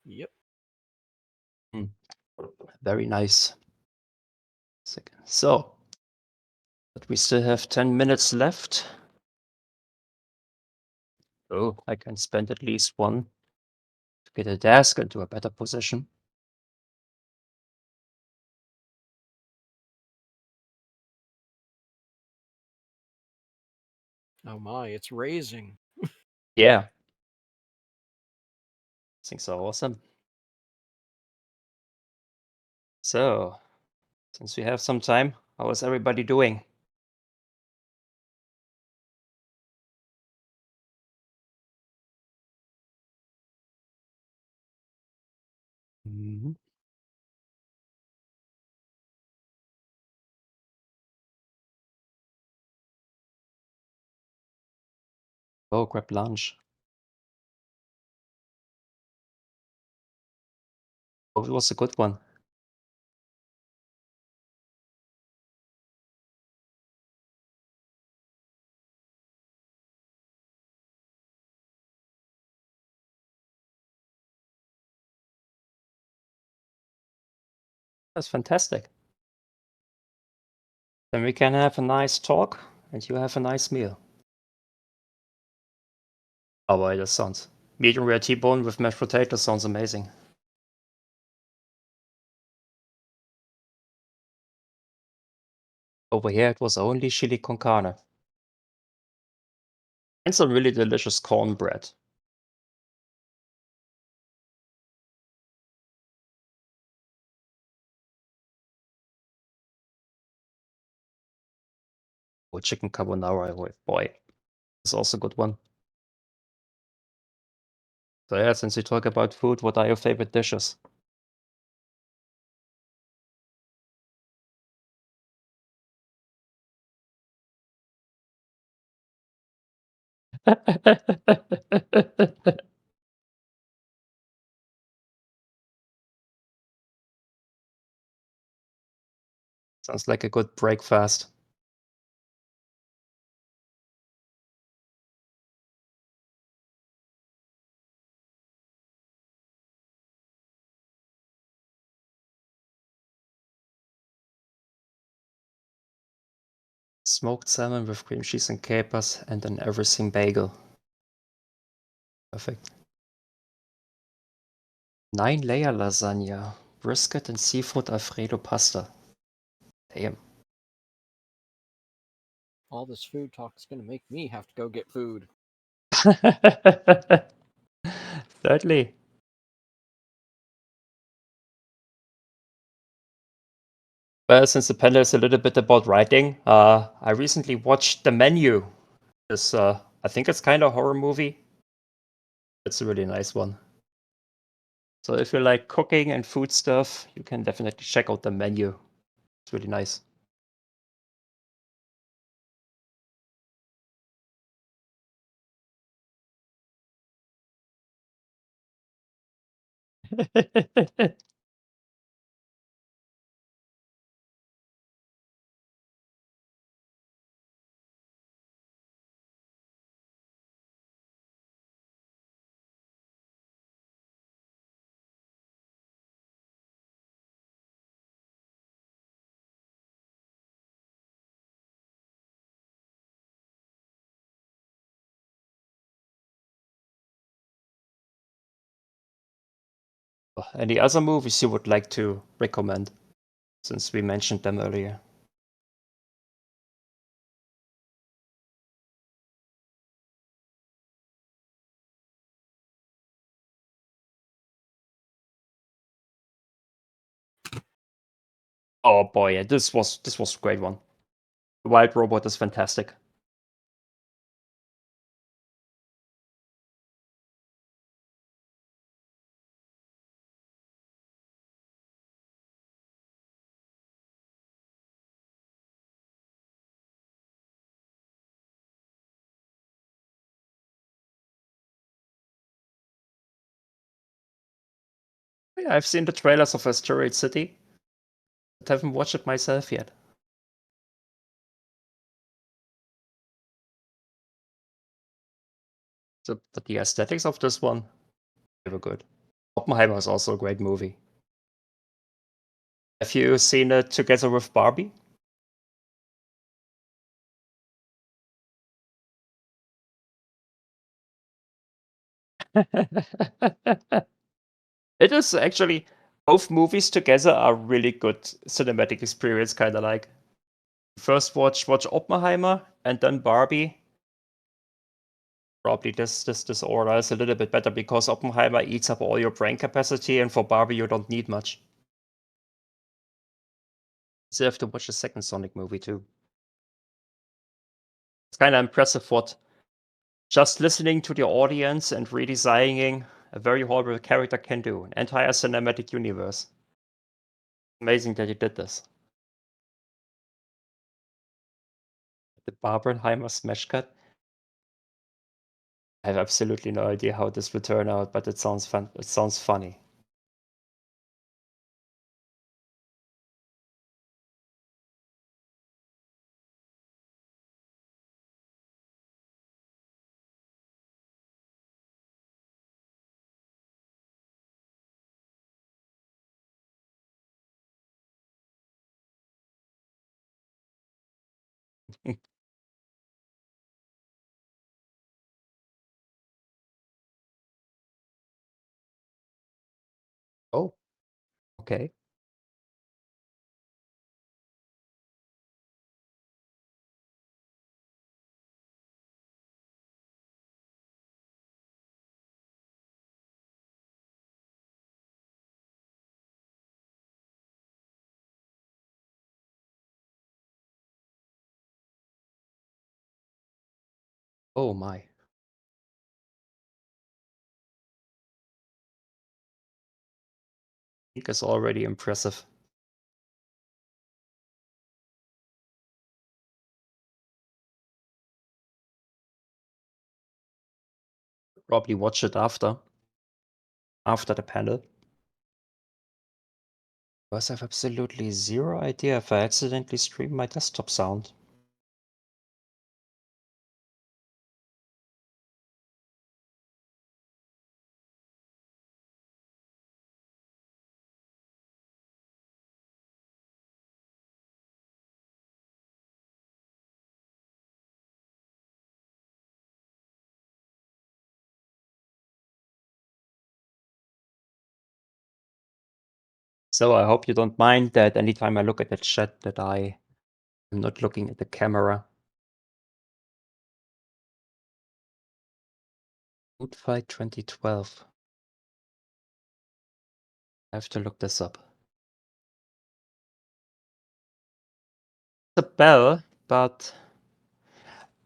Yep. Very nice. So, but we still have 10 minutes left. Oh, I can spend at least one to get a desk into a better position. Oh my, it's raising. Yeah. Things are awesome. So, since we have some time, how is everybody doing? Mhm. Oh, grab lunch. Oh, it was a good one. That's fantastic. Then we can have a nice talk and you have a nice meal. Oh, boy, that sounds. Medium rare T-bone with mashed potatoes sounds amazing. Over here, it was only chili con carne. And some really delicious cornbread. Or chicken carbonara with, boy, it's also a good one. So yeah, since you talk about food, what are your favorite dishes? Sounds like a good breakfast. Smoked salmon with cream cheese and capers and an everything bagel. Perfect. 9-layer lasagna, brisket and seafood Alfredo pasta. Damn. All this food talk is going to make me have to go get food. Thirdly. Well, since the panel is a little bit about writing, I recently watched The Menu. This, I think it's kind of a horror movie. It's a really nice one. So if you like cooking and food stuff, you can definitely check out The Menu. It's really nice. Any other movies you would like to recommend, since we mentioned them earlier? Oh boy, yeah, this was a great one. The Wild Robot is fantastic. Yeah, I've seen the trailers of Asteroid City, but haven't watched it myself yet. So, but the aesthetics of this one, they were good. Oppenheimer is also a great movie. Have you seen it together with Barbie? It is actually, both movies together are really good cinematic experience, kind of like. First watch Oppenheimer and then Barbie. Probably this order is a little bit better because Oppenheimer eats up all your brain capacity, and for Barbie you don't need much. So you have to watch the second Sonic movie too. It's kind of impressive what just listening to the audience and redesigning a very horrible character can do. An entire cinematic universe. Amazing that you did this. The Barbenheimer smash cut. I have absolutely no idea how this will turn out, but it sounds fun. It sounds funny. Oh, okay. Oh my. I think it's already impressive. Probably watch it after the panel. Because I have absolutely zero idea if I accidentally stream my desktop sound. So I hope you don't mind that anytime I look at the chat that I am not looking at the camera. Food Fight 2012. I have to look this up. The bell, but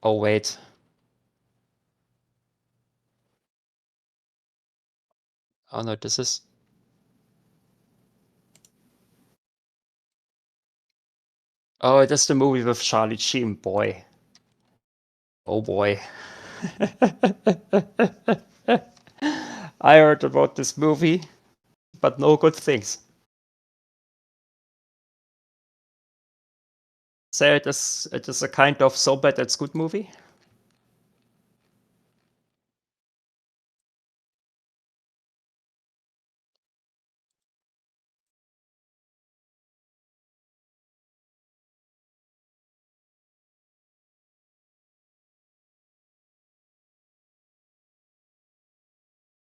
oh wait. Oh no, this is. Oh, it is the movie with Charlie Sheen, boy. Oh boy. I heard about this movie, but no good things. Say it is a kind of so bad it's good movie.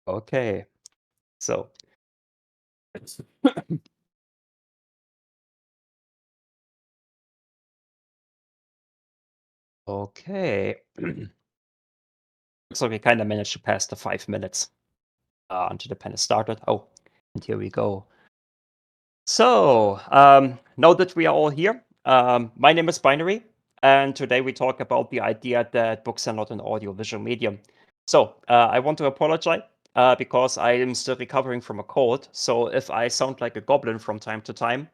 Okay. So okay. So we kind of managed to pass the 5 minutes until the panel started. Oh, and here we go. So, now that we are all here, my name is Binary, and today we talk about the idea that books are not an audio-visual medium. So, I want to apologize because I am still recovering from a cold. So, if I sound like a goblin from time to time,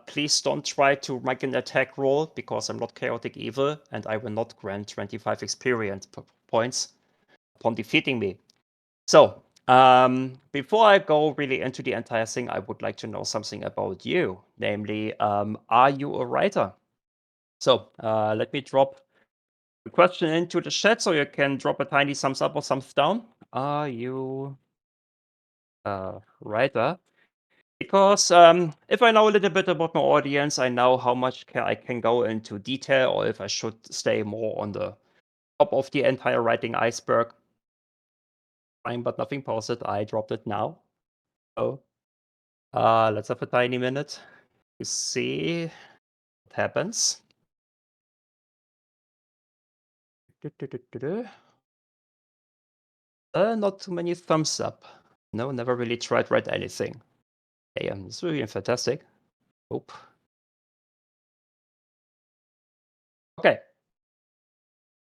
please don't try to make an attack roll because I'm not chaotic evil, and I will not grant 25 experience points upon defeating me. So, before I go really into the entire thing, I would like to know something about you. Namely, are you a writer? So, let me drop the question into the chat so you can drop a tiny thumbs up or thumbs down. Are you writer. Because if I know a little bit about my audience, I know how much I can go into detail, or if I should stay more on the top of the entire writing iceberg. Fine, but nothing posted. I dropped it now. So let's have a tiny minute to see what happens. Not too many thumbs up. No, never really tried write anything. Damn, it's really fantastic. Oop. Okay.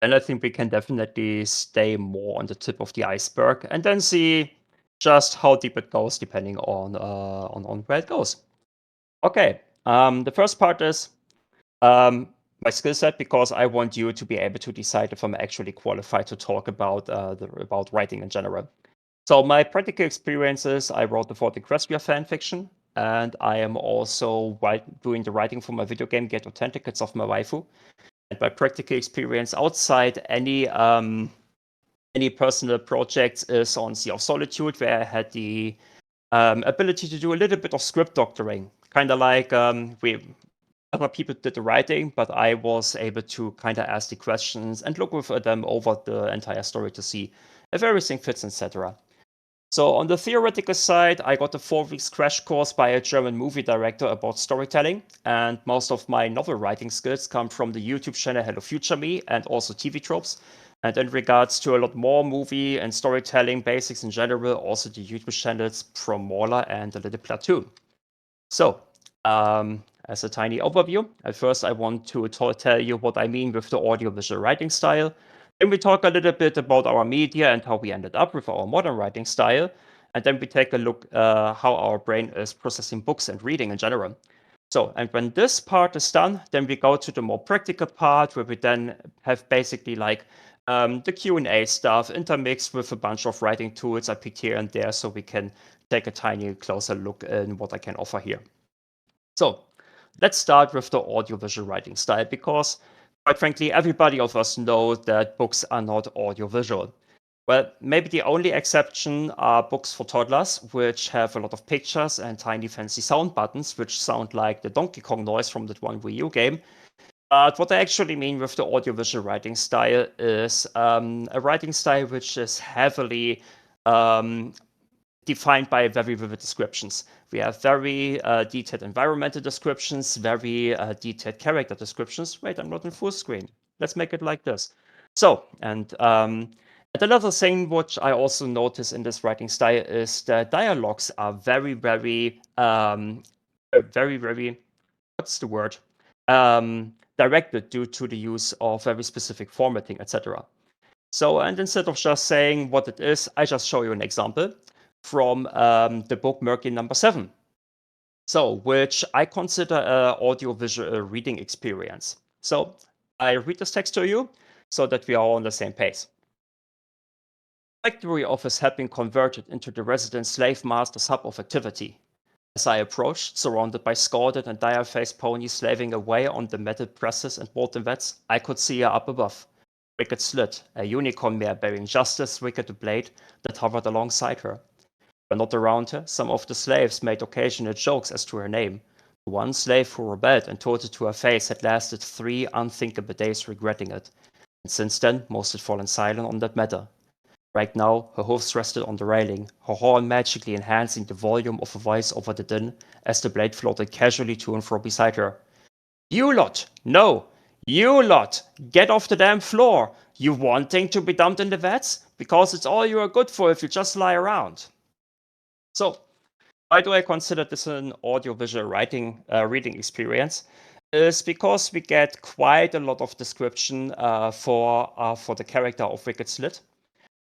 And I think we can definitely stay more on the tip of the iceberg and then see just how deep it goes depending on where it goes. Okay. The first part is my skill set, because I want you to be able to decide if I'm actually qualified to talk about about writing in general. So my practical experiences: I wrote the Fallout Equestria fan fiction, and I am also doing the writing for my video game Get Authenticates of my waifu. And my practical experience outside any personal projects is on Sea of Solitude, where I had the ability to do a little bit of script doctoring, kind of like other people did the writing, but I was able to kind of ask the questions and look with them over the entire story to see if everything fits, etc. So on the theoretical side, I got a 4 weeks crash course by a German movie director about storytelling, and most of my novel writing skills come from the YouTube channel Hello Future Me and also TV tropes. And in regards to a lot more movie and storytelling basics in general, also the YouTube channels from Mauler and The Little Platoon. So, as a tiny overview, at first I want to tell you what I mean with the audiovisual writing style. Then we talk a little bit about our media and how we ended up with our modern writing style. And then we take a look how our brain is processing books and reading in general. So, and when this part is done, then we go to the more practical part, where we then have basically like the Q&A stuff intermixed with a bunch of writing tools I picked here and there, so we can take a tiny closer look in what I can offer here. So let's start with the audiovisual writing style, because quite frankly, everybody of us knows that books are not audiovisual. Well, maybe the only exception are books for toddlers, which have a lot of pictures and tiny fancy sound buttons, which sound like the Donkey Kong noise from that one Wii U game. But what I actually mean with the audiovisual writing style is a writing style which is heavily defined by very vivid descriptions. We have very detailed environmental descriptions, very detailed character descriptions. Wait, I'm not in full screen. Let's make it like this. So, and another thing which I also notice in this writing style is that dialogues are very, very, what's the word? Directed due to the use of very specific formatting, etc. So, and instead of just saying what it is, I just show you an example from the book Murky number 7. So, which I consider an audiovisual reading experience. So, I read this text to you so that we are all on the same page. Factory office had been converted into the resident slave master's hub of activity. As I approached, surrounded by scalded and dire-faced ponies slaving away on the metal presses and molten vats, I could see her up above. Wicked Slit, a unicorn mare bearing just as wicked a blade, that hovered alongside her. When not around her, some of the slaves made occasional jokes as to her name. The one slave who rebelled and told it to her face had lasted 3 unthinkable days regretting it, and since then most had fallen silent on that matter. Right now, her hoofs rested on the railing, her horn magically enhancing the volume of her voice over the din as the blade floated casually to and fro beside her. You lot! No! You lot! Get off the damn floor! You wanting to be dumped in the vats? Because it's all you are good for if you just lie around. So, why do I consider this an audiovisual reading experience? Is because we get quite a lot of description for the character of Wicked Slit,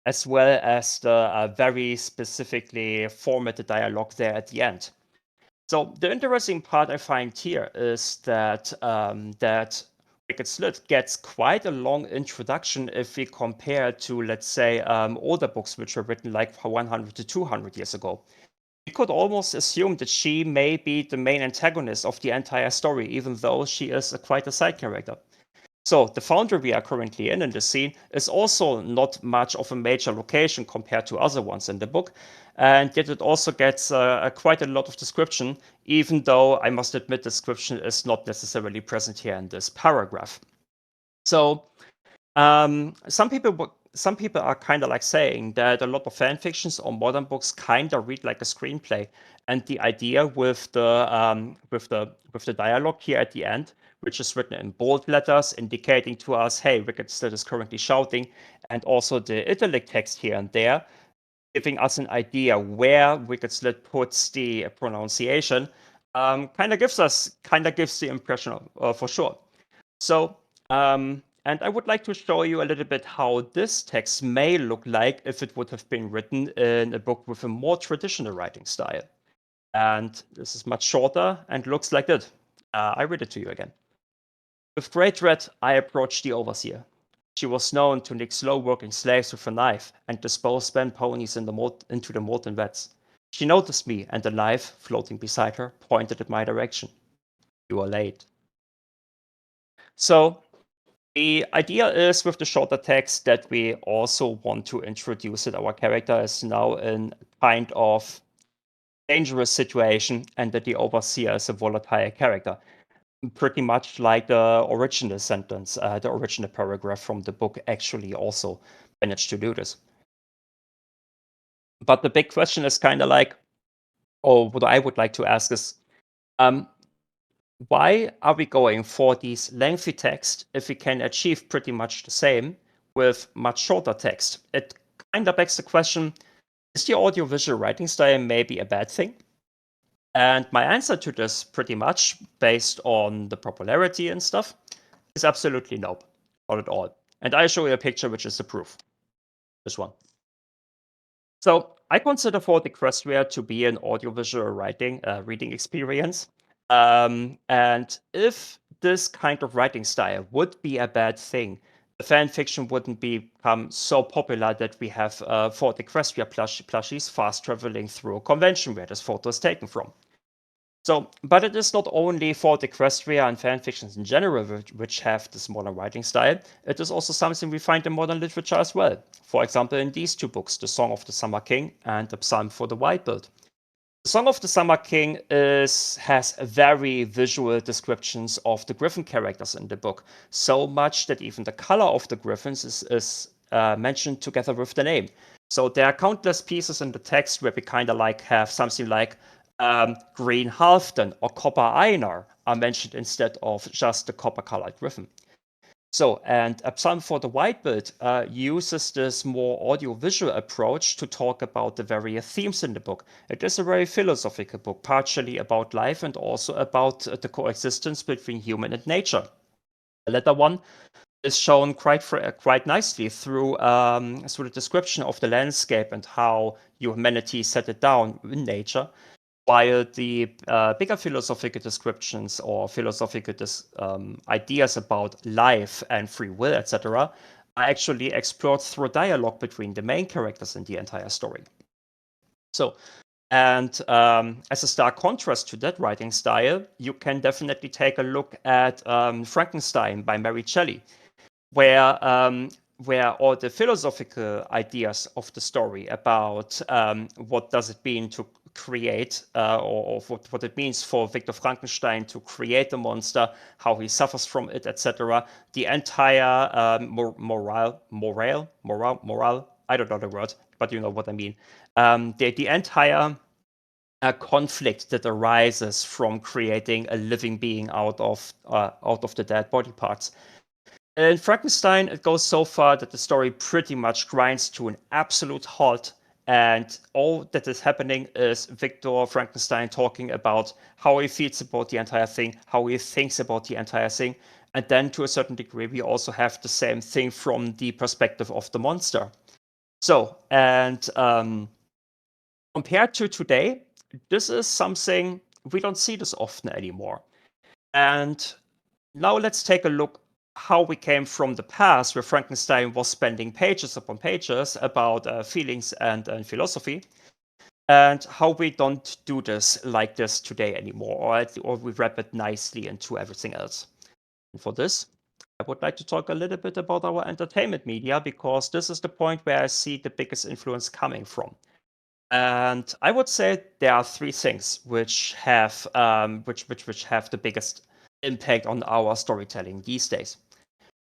as well as the very specifically formatted dialogue there at the end. So the interesting part I find here is that that Wicked Slit gets quite a long introduction if we compare to, let's say, older books which were written like 100 to 200 years ago. We could almost assume that she may be the main antagonist of the entire story, even though she is quite a side character. So the foundry we are currently in the scene is also not much of a major location compared to other ones in the book. And yet it also gets quite a lot of description, even though I must admit description is not necessarily present here in this paragraph. So some people are kind of like saying that a lot of fan fictions or modern books kind of read like a screenplay, and the idea with the dialogue here at the end, which is written in bold letters, indicating to us, hey, Wicked Slit is currently shouting, and also the italic text here and there, giving us an idea where Wicked Slit puts the pronunciation, kind of gives the impression of, for sure. So, and I would like to show you a little bit how this text may look like if it would have been written in a book with a more traditional writing style. And this is much shorter and looks like that. I read it to you again. With great dread, I approached the overseer. She was known to nick slow-working slaves with a knife and dispose spent ponies into the molten vats. She noticed me, and the knife, floating beside her, pointed in my direction. You are late. So, the idea is with the shorter text that we also want to introduce that our character is now in a kind of dangerous situation and that the overseer is a volatile character. Pretty much like the original sentence, the original paragraph from the book actually also managed to do this. But the big question is kind of like, or what I would like to ask is, why are we going for these lengthy text if we can achieve pretty much the same with much shorter text? It kind of begs the question, is the audiovisual writing style maybe a bad thing? And my answer to this, pretty much based on the popularity and stuff, is absolutely nope, not at all. And I'll show you a picture which is the proof. This one. So I consider Fallout Equestria to be an audiovisual reading experience. And if this kind of writing style would be a bad thing, the fan fiction wouldn't become so popular that we have Fallout Equestria plushies fast traveling through a convention where this photo is taken from. So, but it is not only Fallout Equestria and fan fictions in general which have this modern writing style, it is also something we find in modern literature as well. For example, in these two books, The Song of the Summer King and The Psalm for the White-Billed. The Song of the Summer King has very visual descriptions of the griffin characters in the book, so much that even the color of the griffins is mentioned together with the name. So there are countless pieces in the text where we kind of like have something like green halfdan or copper einar are mentioned instead of just the copper-colored griffin. So, and a Psalm for the White-Billed uses this more audiovisual approach to talk about the various themes in the book. It is a very philosophical book, partially about life and also about the coexistence between human and nature. The latter one is shown quite nicely through the description of the landscape and how humanity set it down in nature, while the bigger philosophical descriptions or philosophical ideas about life and free will, etc., are actually explored through dialogue between the main characters in the entire story. So, and as a stark contrast to that writing style, you can definitely take a look at Frankenstein by Mary Shelley, where all the philosophical ideas of the story about what does it mean to create or what it means for Victor Frankenstein to create a monster, how he suffers from it, etc. The entire morale, I don't know the word, but you know what I mean. The entire conflict that arises from creating a living being out of the dead body parts. In Frankenstein, it goes so far that the story pretty much grinds to an absolute halt, and all that is happening is Victor Frankenstein talking about how he feels about the entire thing, how he thinks about the entire thing, and then to a certain degree, we also have the same thing from the perspective of the monster. So, and compared to today, this is something we don't see this often anymore. And now let's take a look how we came from the past, where Frankenstein was spending pages upon pages about feelings and philosophy, and how we don't do this like this today anymore, or we wrap it nicely into everything else. And for this, I would like to talk a little bit about our entertainment media because this is the point where I see the biggest influence coming from. And I would say there are three things which have which have the biggest impact on our storytelling these days.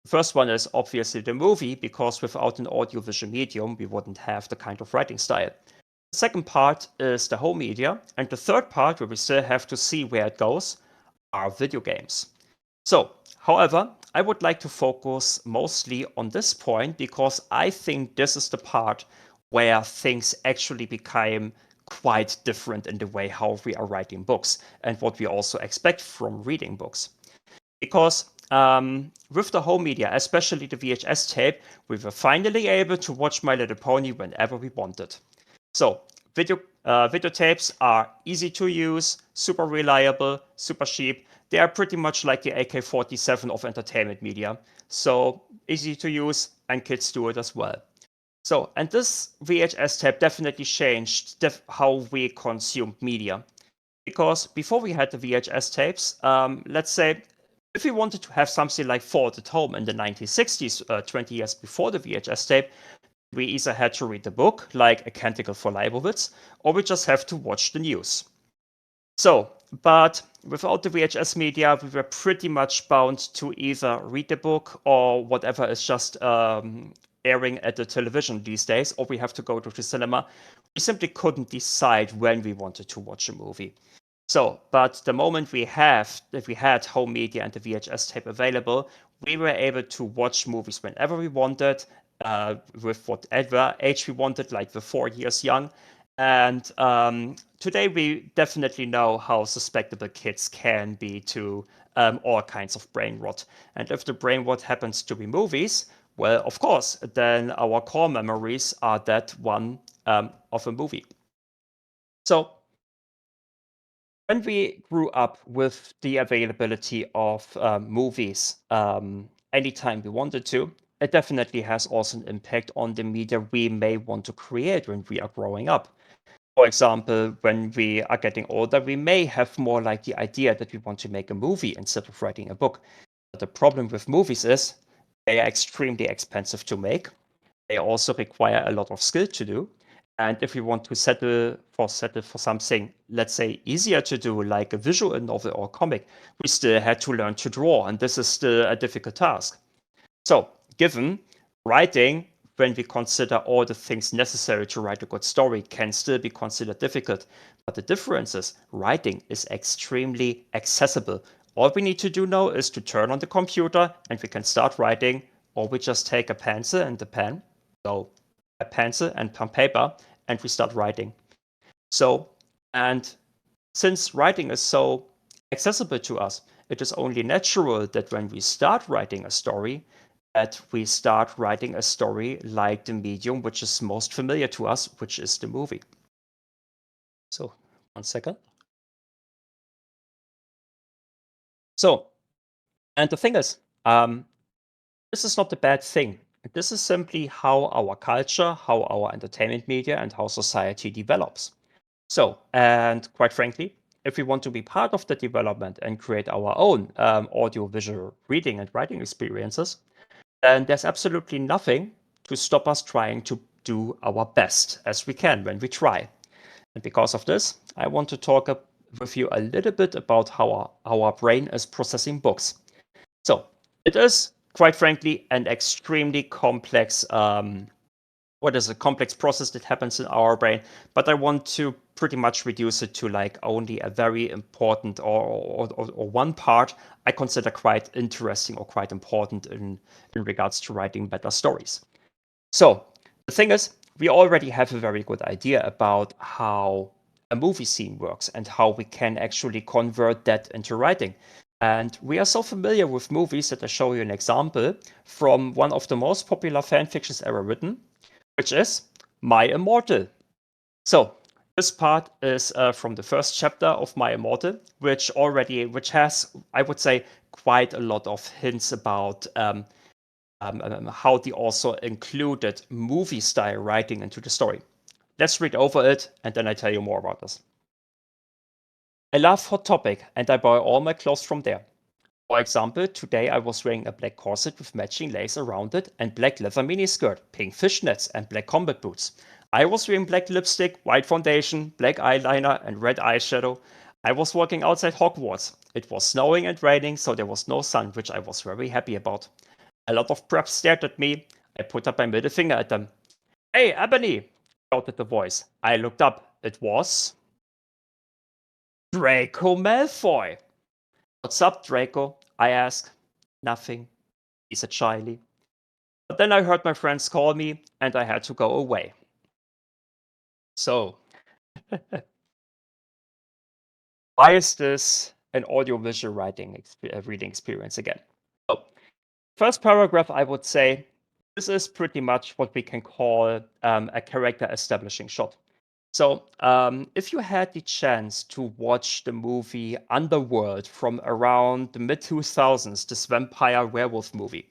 The first one is obviously the movie, because without an audiovisual medium, we wouldn't have the kind of writing style. The second part is the home media, and the third part, where we still have to see where it goes, are video games. So, however, I would like to focus mostly on this point because I think this is the part where things actually became quite different in the way how we are writing books and what we also expect from reading books. Because with the home media, especially the VHS tape, we were finally able to watch My Little Pony whenever we wanted. So videotapes are easy to use, super reliable, super cheap. They are pretty much like the AK-47 of entertainment media. So easy to use, and kids do it as well. So, and this VHS tape definitely changed how we consumed media. Because before we had the VHS tapes, let's say if we wanted to have something like Fallout at Home in the 1960s, 20 years before the VHS tape, we either had to read the book, like A Canticle for Leibowitz, or we just have to watch the news. So, but without the VHS media, we were pretty much bound to either read the book or whatever is just airing at the television these days, or we have to go to the cinema. We simply couldn't decide when we wanted to watch a movie. So, but the moment we had home media and the VHS tape available, we were able to watch movies whenever we wanted, with whatever age we wanted, like the 4 years young. And today we definitely know how susceptible kids can be to all kinds of brain rot. And if the brain rot happens to be movies, well, of course, then our core memories are that one of a movie. So when we grew up with the availability of movies anytime we wanted to, it definitely has also an impact on the media we may want to create when we are growing up. For example, when we are getting older, we may have more like the idea that we want to make a movie instead of writing a book. But the problem with movies is they are extremely expensive to make. They also require a lot of skill to do. And if we want to settle for something, let's say, easier to do, like a visual novel or comic, we still had to learn to draw, and this is still a difficult task. So, given writing, when we consider all the things necessary to write a good story, can still be considered difficult. But the difference is writing is extremely accessible. All we need to do now is to turn on the computer and we can start writing, or we just take a pencil and a pen, so a pencil and pen paper, and we start writing. So, and since writing is so accessible to us, it is only natural that when we start writing a story, that we start writing a story like the medium which is most familiar to us, which is the movie. So, 1 second. So, and the thing is, this is not a bad thing. This is simply how our culture, how our entertainment media, and how society develops. So, and quite frankly, if we want to be part of the development and create our own audio-visual reading and writing experiences, then there's absolutely nothing to stop us trying to do our best as we can when we try. And because of this, I want to talk with you a little bit about how our brain is processing books. So, it is, quite frankly, an extremely complex complex process that happens in our brain, but I want to pretty much reduce it to like only a very important or one part I consider quite interesting or quite important in regards to writing better stories. So the thing is, we already have a very good idea about how a movie scene works and how we can actually convert that into writing. And we are so familiar with movies that I show you an example from one of the most popular fan fictions ever written, which is My Immortal. So this part is from the first chapter of My Immortal, which has, I would say, quite a lot of hints about how the author included movie-style writing into the story. Let's read over it, and then I tell you more about this. I love Hot Topic, and I buy all my clothes from there. For example, today I was wearing a black corset with matching lace around it and black leather miniskirt, pink fishnets, and black combat boots. I was wearing black lipstick, white foundation, black eyeliner, and red eyeshadow. I was walking outside Hogwarts. It was snowing and raining, so there was no sun, which I was very happy about. A lot of preps stared at me. I put up my middle finger at them. "Hey, Ebony!" shouted the voice. I looked up. It was Draco Malfoy. "What's up, Draco?" I asked. "Nothing," he said shyly. But then I heard my friends call me, and I had to go away. So, why is this an audiovisual reading experience again? So, first paragraph, I would say this is pretty much what we can call a character establishing shot. So, if you had the chance to watch the movie Underworld from around the mid 2000s, this vampire werewolf movie,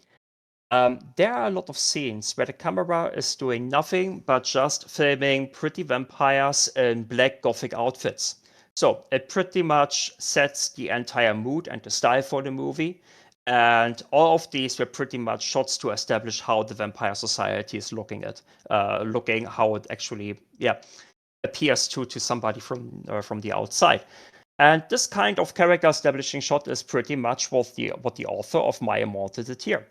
there are a lot of scenes where the camera is doing nothing but just filming pretty vampires in black gothic outfits. So it pretty much sets the entire mood and the style for the movie. And all of these were pretty much shots to establish how the vampire society is looking how it actually, appears to somebody from the outside. And this kind of character establishing shot is pretty much what the author of My Immortal did here.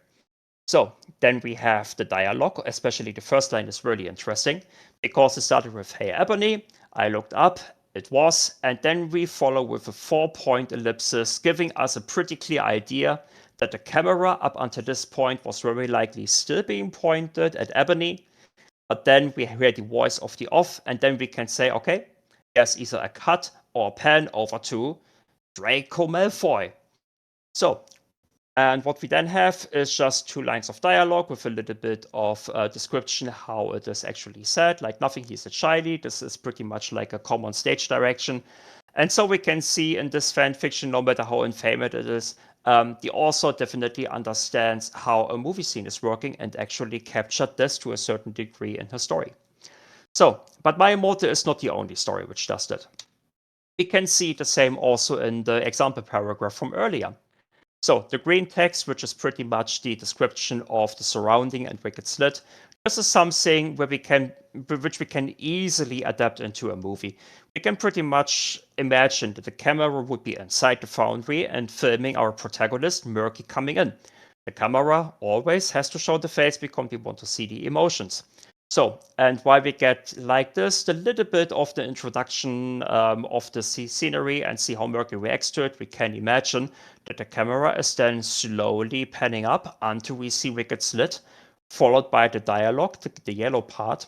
So then we have the dialogue, especially the first line is really interesting because it started with, "Hey, Ebony." I looked up, it was, and then we follow with a 4-point ellipsis, giving us a pretty clear idea that the camera up until this point was very likely still being pointed at Ebony. But then we hear the voice of the off, and then we can say, okay, there's either a cut or a pan over to Draco Malfoy. So, and what we then have is just 2 lines of dialogue with a little bit of description how it is actually said, like nothing he said shyly. This is pretty much like a common stage direction. And so we can see in this fan fiction, no matter how infamous it is, the author definitely understands how a movie scene is working and actually captured this to a certain degree in her story. So, but My Immortal is not the only story which does that. We can see the same also in the example paragraph from earlier. So the green text, which is pretty much the description of the surrounding and Wicked Slit, this is something which we can easily adapt into a movie. We can pretty much imagine that the camera would be inside the foundry and filming our protagonist, Murky, coming in. The camera always has to show the face because we want to see the emotions. So, and why we get like this, the little bit of the introduction of the scenery and see how Murky reacts to it, we can imagine that the camera is then slowly panning up until we see Wicked Slit, followed by the dialogue, the yellow part,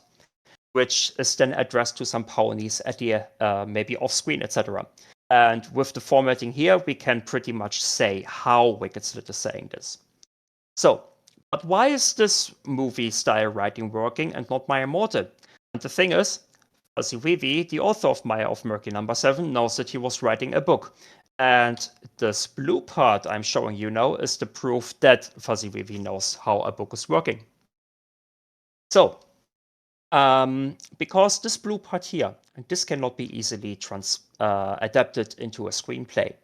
which is then addressed to some ponies at the maybe off screen, etc. And with the formatting here, we can pretty much say how Wicked Slit is saying this. So, but why is this movie style writing working and not My Immortal? And the thing is, Fuzzy Vivi, the author of Murky Number 7, knows that he was writing a book. And this blue part I'm showing you now is the proof that Fuzzy Vivi knows how a book is working. So, because this blue part here, and this cannot be easily adapted into a screenplay,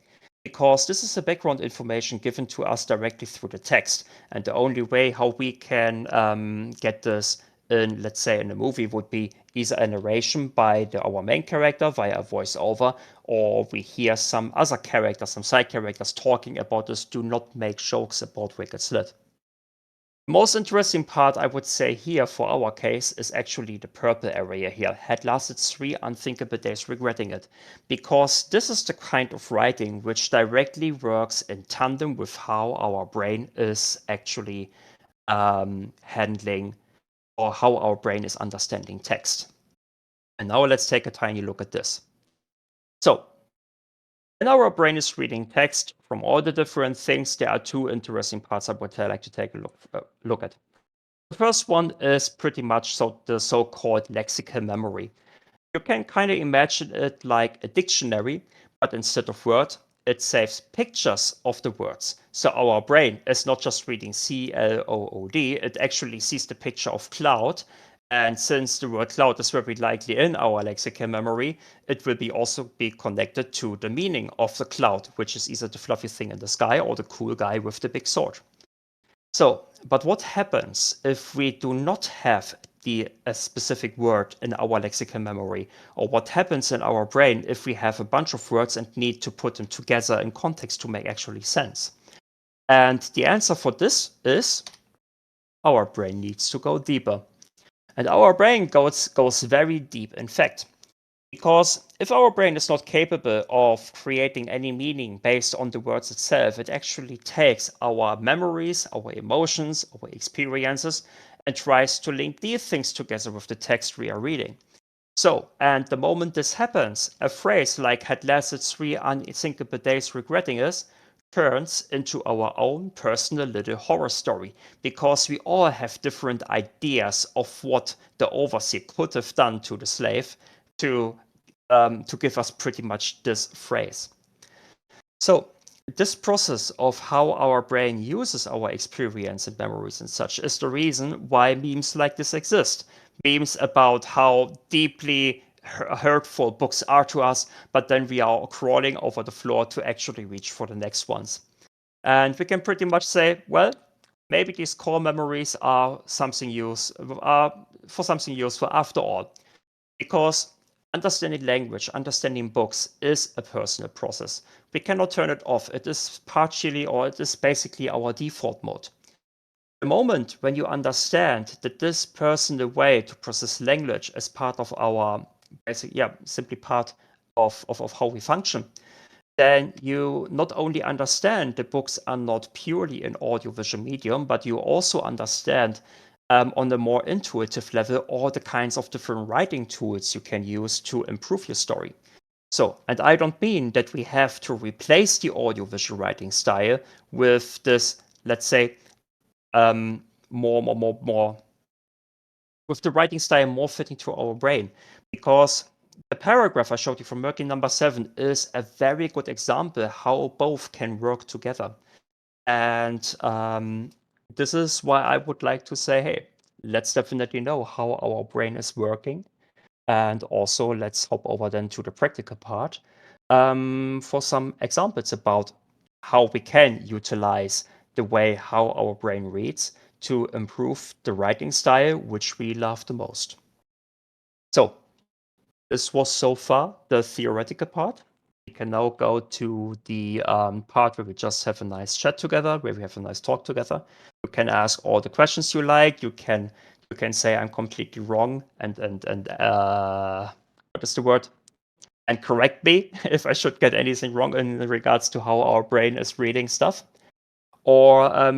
because this is the background information given to us directly through the text. And the only way how we can get this in, let's say, in a movie would be either a narration by our main character via a voiceover, or we hear some other characters, some side characters talking about this. Do not make jokes about Wicked Slit. Most interesting part, I would say here for our case, is actually the purple area here. Had lasted 3 unthinkable days regretting it. Because this is the kind of writing which directly works in tandem with how our brain is actually handling, or how our brain is understanding text. And now let's take a tiny look at this. So, when our brain is reading text from all the different things, there are 2 interesting parts I would like to take a look at. The first one is pretty much the so-called lexical memory. You can kind of imagine it like a dictionary, but instead of word, it saves pictures of the words. So our brain is not just reading CLOOD, it actually sees the picture of cloud And since the word cloud is very likely in our lexical memory, it will also be connected to the meaning of the cloud, which is either the fluffy thing in the sky or the cool guy with the big sword. So, but what happens if we do not have a specific word in our lexical memory? Or what happens in our brain if we have a bunch of words and need to put them together in context to make actually sense? And the answer for this is our brain needs to go deeper. And our brain goes very deep, in fact. Because if our brain is not capable of creating any meaning based on the words itself, it actually takes our memories, our emotions, our experiences, and tries to link these things together with the text we are reading. So, and the moment this happens, a phrase like had lasted 3 unthinkable days regretting us turns into our own personal little horror story, because we all have different ideas of what the overseer could have done to the slave to give us pretty much this phrase. So this process of how our brain uses our experience and memories and such is the reason why memes like this exist. Memes about how deeply hurtful books are to us, but then we are crawling over the floor to actually reach for the next ones. And we can pretty much say, well, maybe these core memories are for something useful after all. Because understanding language, understanding books is a personal process. We cannot turn it off. It is partially, or it is basically our default mode. The moment when you understand that this personal way to process language is part of our simply part of how we function, then you not only understand the books are not purely an audiovisual medium, but you also understand on a more intuitive level all the kinds of different writing tools you can use to improve your story. So, and I don't mean that we have to replace the audiovisual writing style with this, let's say, more with the writing style more fitting to our brain, because the paragraph I showed you from Merkin number 7 is a very good example how both can work together. And this is why I would like to say, hey, let's definitely know how our brain is working. And also let's hop over then to the practical part for some examples about how we can utilize the way how our brain reads to improve the writing style, which we love the most. So this was so far the theoretical part. We can now go to the part where we just have a nice chat together, where we have a nice talk together. You can ask all the questions you like. You can say I'm completely wrong and what is the word? And correct me if I should get anything wrong in regards to how our brain is reading stuff. Or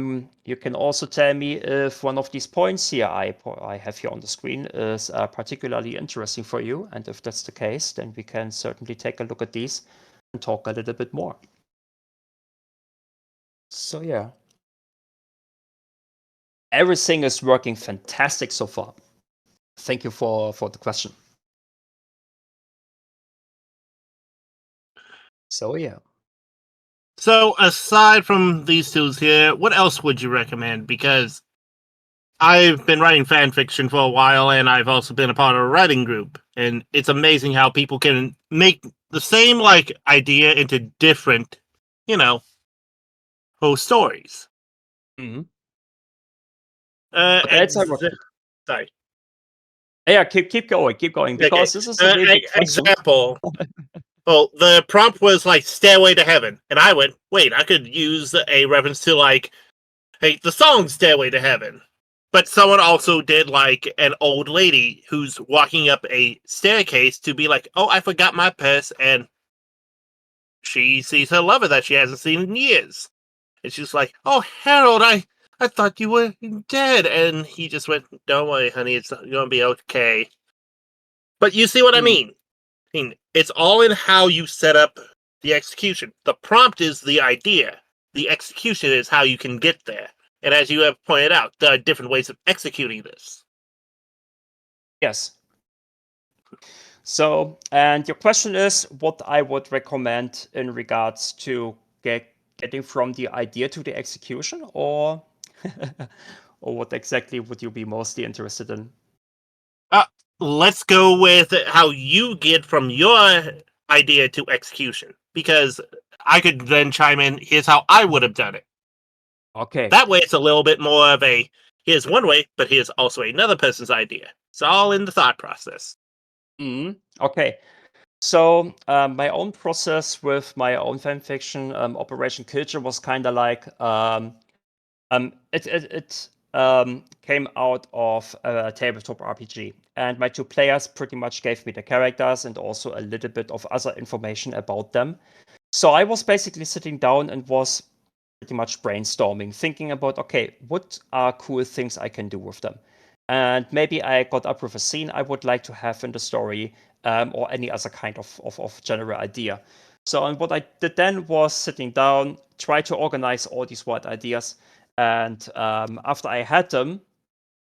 you can also tell me if one of these points here I have here on the screen is particularly interesting for you. And if that's the case, then we can certainly take a look at these and talk a little bit more. So yeah. Everything is working fantastic so far. Thank you for the question. So yeah. So aside from these tools here, what else would you recommend? Because I've been writing fan fiction for a while, and I've also been a part of a writing group. And it's amazing how people can make the same idea into different, whole stories. Mm-hmm. Sorry. Yeah, keep going, because this is a really big question. Example. Well, the prompt was "Stairway to Heaven," and I went, "Wait, I could use a reference to hey, the song "Stairway to Heaven." But someone also did an old lady who's walking up a staircase to be like, "Oh, I forgot my purse," and she sees her lover that she hasn't seen in years, and she's like, "Oh, Harold, I thought you were dead," and he just went, "Don't worry, honey, it's gonna be okay." But you see what I mean? It's all in how you set up the execution. The prompt is the idea. The execution is how you can get there. And as you have pointed out, there are different ways of executing this. Yes. So, and your question is what I would recommend in regards to getting from the idea to the execution, or or what exactly would you be mostly interested in? Let's go with how you get from your idea to execution, because I could then chime in. Here's how I would have done it. Okay. That way, it's a little bit more of a here's one way, but here's also another person's idea. It's all in the thought process. Okay. So my own process with my own fanfiction, Operation Killjoy, was kind of like it came out of a tabletop RPG, and my two players pretty much gave me the characters and also a little bit of other information about them. So I was basically sitting down and was pretty much brainstorming, thinking about, okay, what are cool things I can do with them? And maybe I got up with a scene I would like to have in the story, or any other kind of general idea. So and what I did then was sitting down, try to organize all these wild ideas, and after I had them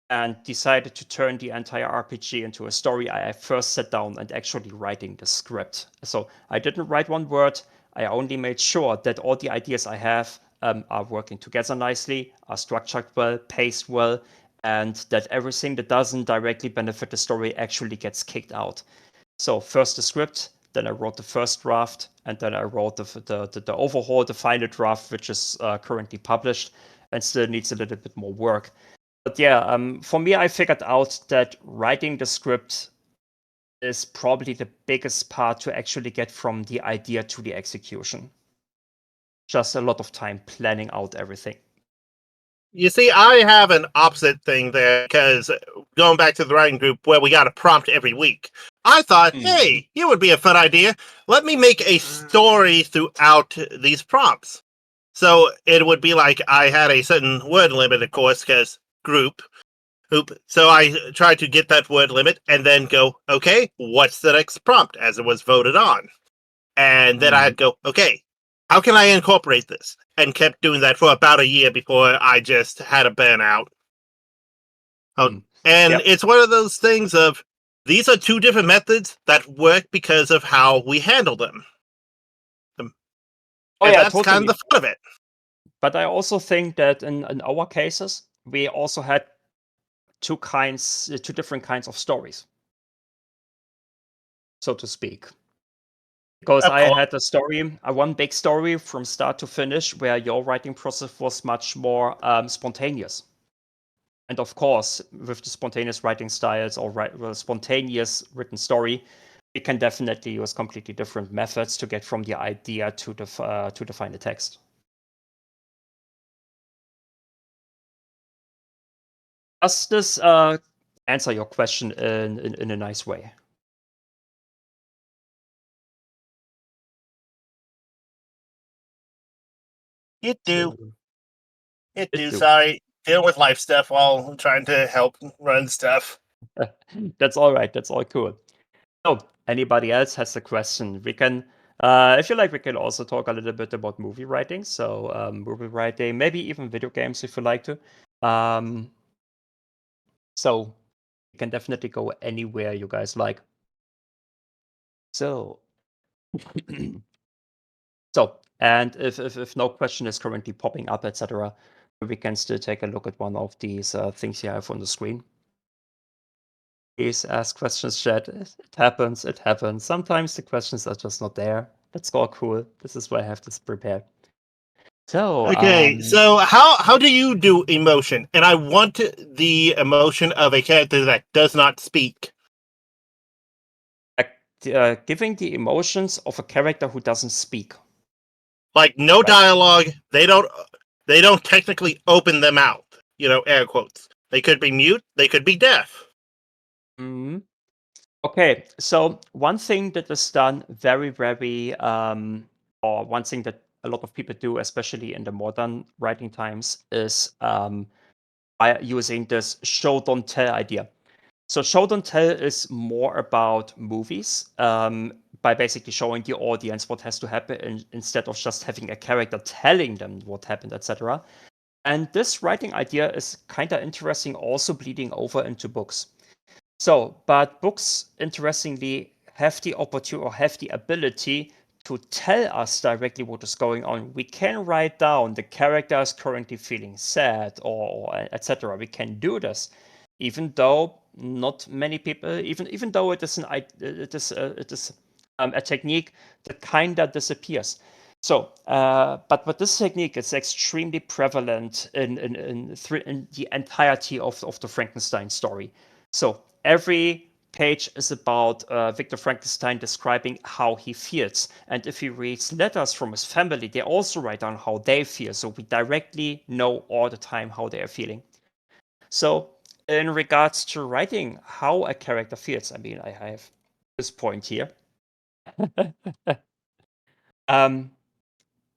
and decided to turn the entire RPG into a story, I first sat down and actually writing the script. So I didn't write one word. I only made sure that all the ideas I have are working together nicely, are structured well, paced well, and that everything that doesn't directly benefit the story actually gets kicked out. So first the script, then I wrote the first draft, and then I wrote the overhaul, the final draft, which is currently published and still needs a little bit more work. But yeah, for me, I figured out that writing the script is probably the biggest part to actually get from the idea to the execution. Just a lot of time planning out everything. You see, I have an opposite thing there, because going back to the writing group where we got a prompt every week, I thought, hey, here would be a fun idea. Let me make a story throughout these prompts. So it would be like I had a certain word limit, of course, because group. So I tried to get that word limit and then go, okay, what's the next prompt as it was voted on? And then I'd go, okay, how can I incorporate this? And kept doing that for about a year before I just had a burnout. It's one of those things of, these are two different methods that work because of how we handle them. That's totally. Kind of the fun of it. But I also think that in our cases, we also had two different kinds of stories, so to speak. Because I had a story, one big story from start to finish, where your writing process was much more spontaneous. And of course, with the spontaneous writing styles or spontaneous written story, we can definitely use completely different methods to get from the idea to define the text. Does this answer your question in a nice way? It do. Sorry, dealing with life stuff while trying to help run stuff. That's all right. That's all cool. So, anybody else has a question? We can, if you like, we can also talk a little bit about movie writing. So, movie writing, maybe even video games if you like to. So, you can definitely go anywhere you guys like. So, and if no question is currently popping up, etc., we can still take a look at one of these things you have on the screen. Please ask questions, chat. It happens. It happens. Sometimes the questions are just not there. That's all cool. This is why I have this prepared. So okay, so how do you do emotion? And I want the emotion of a character that does not speak. Giving the emotions of a character who doesn't speak. Like no dialogue. They don't technically open them out. Air quotes. They could be mute. They could be deaf. Okay, so one thing that is done very, very, or one thing that a lot of people do, especially in the modern writing times, is by using this show don't tell idea. So show don't tell is more about movies, by basically showing the audience what has to happen instead of just having a character telling them what happened, etc. And this writing idea is kind of interesting, also bleeding over into books. So, but books, interestingly, have the opportunity or have the ability to tell us directly what is going on. We can write down the character is currently feeling sad or etc. We can do this, even though not many people, even though it is a technique that kinda disappears. So, but this technique is extremely prevalent in the entirety of the Frankenstein story. So every page is about Victor Frankenstein describing how he feels. And if he reads letters from his family, they also write down how they feel. So we directly know all the time how they are feeling. So in regards to writing how a character feels, I mean, I have this point here.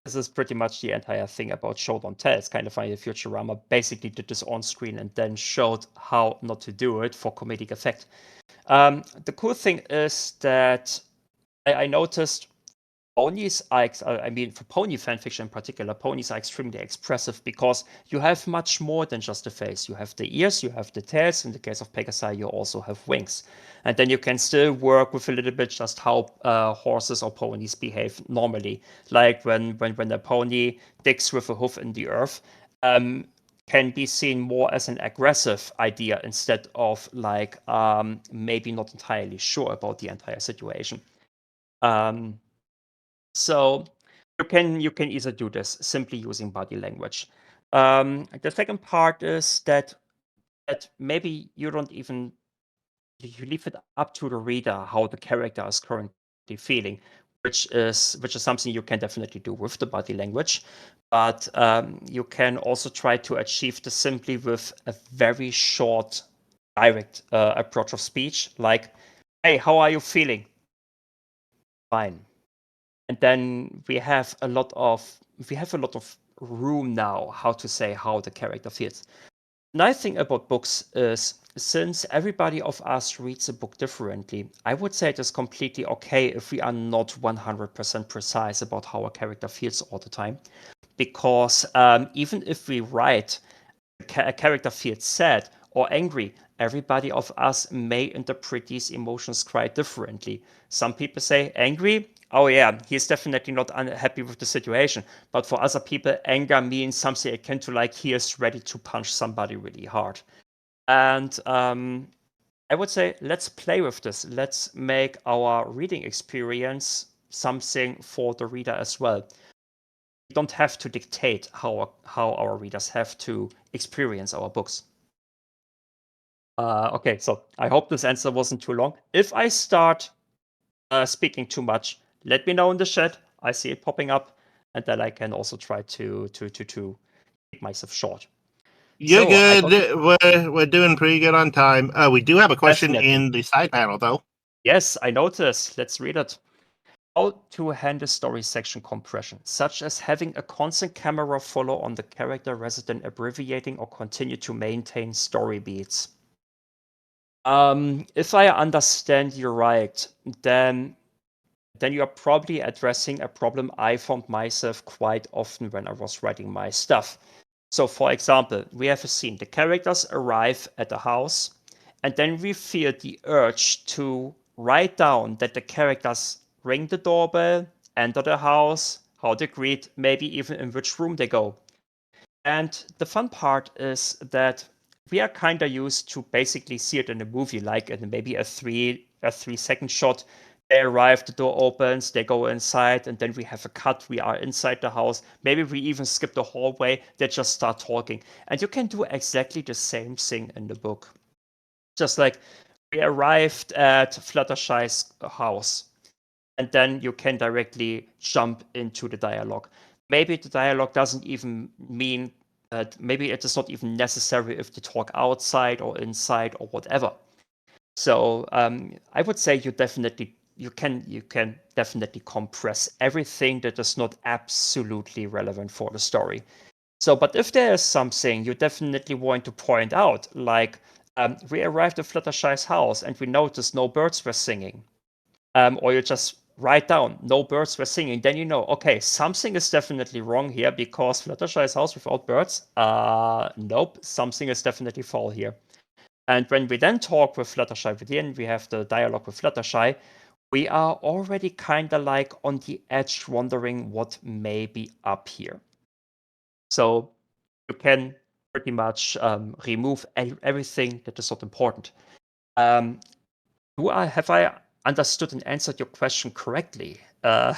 This is pretty much the entire thing about show don't tell. It's kind of funny that Futurama basically did this on screen and then showed how not to do it for comedic effect. The cool thing is that I noticed ponies are, I mean, for pony fanfiction in particular, ponies are extremely expressive because you have much more than just a face. You have the ears, you have the tails. In the case of Pegasi, you also have wings. And then you can still work with a little bit just how horses or ponies behave normally. Like when a pony digs with a hoof in the earth, can be seen more as an aggressive idea instead of like maybe not entirely sure about the entire situation. So you can easily do this simply using body language. The second part is that maybe you don't even you leave it up to the reader how the character is currently feeling, which is something you can definitely do with the body language. But you can also try to achieve this simply with a very short, direct approach of speech, like, "Hey, how are you feeling?" Fine. And then we have a lot of room now how to say how the character feels. Nice thing about books is since everybody of us reads a book differently, I would say it is completely okay if we are not 100% precise about how a character feels all the time, because even if we write a character feels sad or angry, everybody of us may interpret these emotions quite differently. Some people say angry, oh yeah, he's definitely not unhappy with the situation. But for other people, anger means something akin to like he is ready to punch somebody really hard. And I would say let's play with this. Let's make our reading experience something for the reader as well. We don't have to dictate how our readers have to experience our books. Okay, so I hope this answer wasn't too long. If I start speaking too much, let me know in the chat. I see it popping up, and then I can also try to keep myself short. You're So, good. We're doing pretty good on time. We do have a question Definitely. in the side panel, though. Yes, I noticed. Let's read it. How to handle story section compression, such as having a constant camera follow on the character rather than abbreviating or continue to maintain story beats. If I understand you right, then you are probably addressing a problem I found myself quite often when I was writing my stuff. So, for example, we have a scene. The characters arrive at the house, and then we feel the urge to write down that the characters ring the doorbell, enter the house, how they greet, maybe even in which room they go. And the fun part is that we are kind of used to basically see it in a movie, like in maybe a 3-second shot. They arrive, the door opens, they go inside, and then we have a cut. We are inside the house. Maybe we even skip the hallway. They just start talking. And you can do exactly the same thing in the book. Just like we arrived at Fluttershy's house, and then you can directly jump into the dialogue. Maybe the dialogue doesn't even mean that, maybe it is not even necessary if they talk outside or inside or whatever. So I would say you can definitely compress everything that is not absolutely relevant for the story. So, but if there is something you definitely want to point out, like we arrived at Fluttershy's house and we noticed no birds were singing, or you just write down no birds were singing, then you know, okay, something is definitely wrong here because Fluttershy's house without birds? Nope, something is definitely foul here. And when we then talk with Fluttershy within, we have the dialogue with Fluttershy, we are already kind of like on the edge wondering what may be up here. So you can pretty much remove everything that is not important. Have I understood and answered your question correctly? Did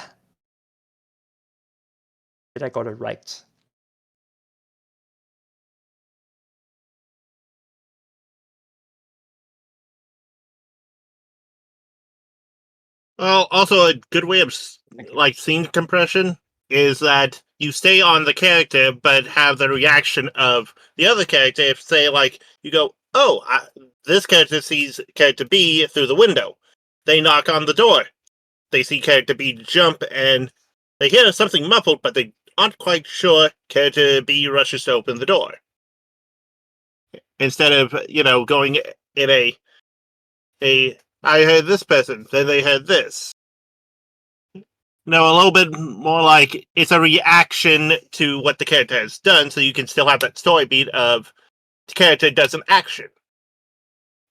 I got it right? Well, also a good way of like scene compression is that you stay on the character but have the reaction of the other character. If say like you go, oh, this character sees character B through the window, they knock on the door, they see character B jump, and they hear something muffled, but they aren't quite sure. Character B rushes to open the door instead of going in a I heard this person, then they heard this. No, a little bit more like it's a reaction to what the character has done, so you can still have that story beat of the character does an action.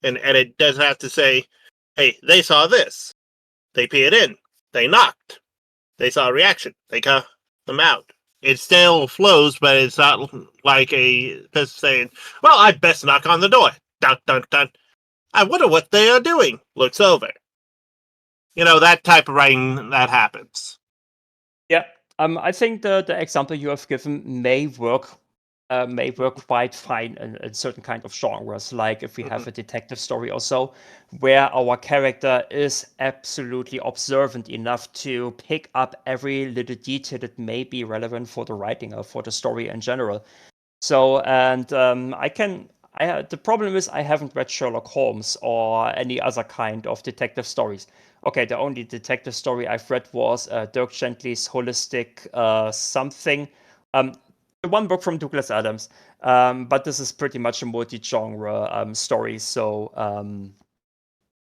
And it doesn't have to say, hey, they saw this. They peered in. They knocked. They saw a reaction. They cut them out. It still flows, but it's not like a person saying, well, I best knock on the door. Dun, dun, dun. I wonder what they are doing. Looks over. That type of writing that happens. Yeah, I think the example you have given may work quite fine in certain kind of genres, like if we have a detective story or so, where our character is absolutely observant enough to pick up every little detail that may be relevant for the writing or for the story in general. So, and the problem is I haven't read Sherlock Holmes or any other kind of detective stories. Okay, the only detective story I've read was Dirk Gently's Holistic something. The one book from Douglas Adams. But this is pretty much a multi-genre story, so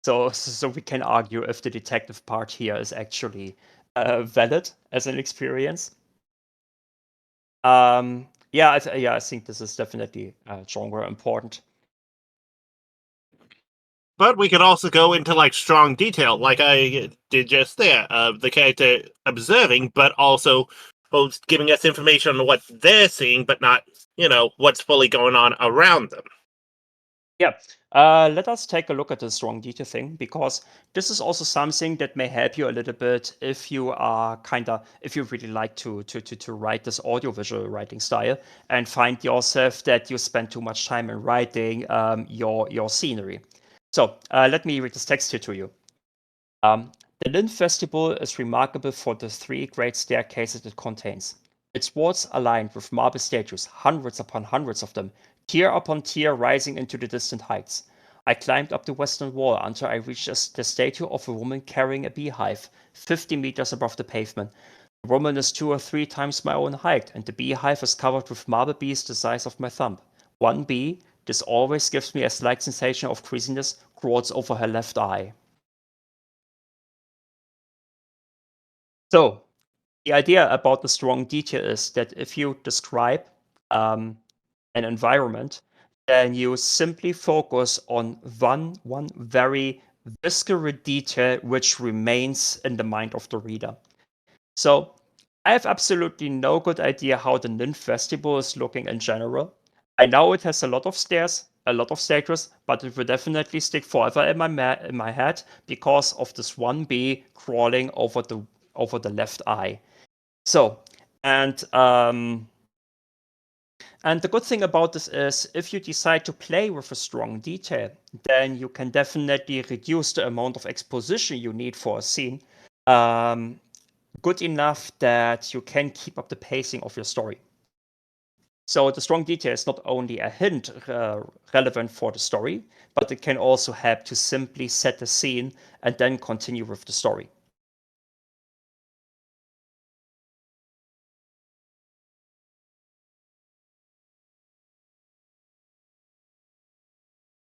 we can argue if the detective part here is actually valid as an experience. Yeah, I think this is definitely genre important. But we could also go into like strong detail, like I did just there, of the character observing, but also both giving us information on what they're seeing, but not, what's fully going on around them. Yeah, let us take a look at the strong detail thing, because this is also something that may help you a little bit if you are if you really like to write this audiovisual writing style and find yourself that you spend too much time in writing your scenery. So let me read this text here to you. The Lynn Festival is remarkable for the 3 great staircases it contains. Its walls are lined with marble statues, hundreds upon hundreds of them, tier upon tier rising into the distant heights. I climbed up the western wall until I reached the statue of a woman carrying a beehive, 50 meters above the pavement. The woman is 2 or 3 times my own height, and the beehive is covered with marble bees the size of my thumb. One bee, this always gives me a slight sensation of queasiness, crawls over her left eye. So, the idea about the strong detail is that if you describe an environment, then you simply focus on one very visceral detail which remains in the mind of the reader. So, I have absolutely no good idea how the Nymph Festival is looking in general. I know it has a lot of stairs, a lot of statues, but it will definitely stick forever in my head because of this one bee crawling over the left eye. So, and the good thing about this is if you decide to play with a strong detail, then you can definitely reduce the amount of exposition you need for a scene good enough that you can keep up the pacing of your story. So the strong detail is not only a hint relevant for the story, but it can also help to simply set the scene and then continue with the story.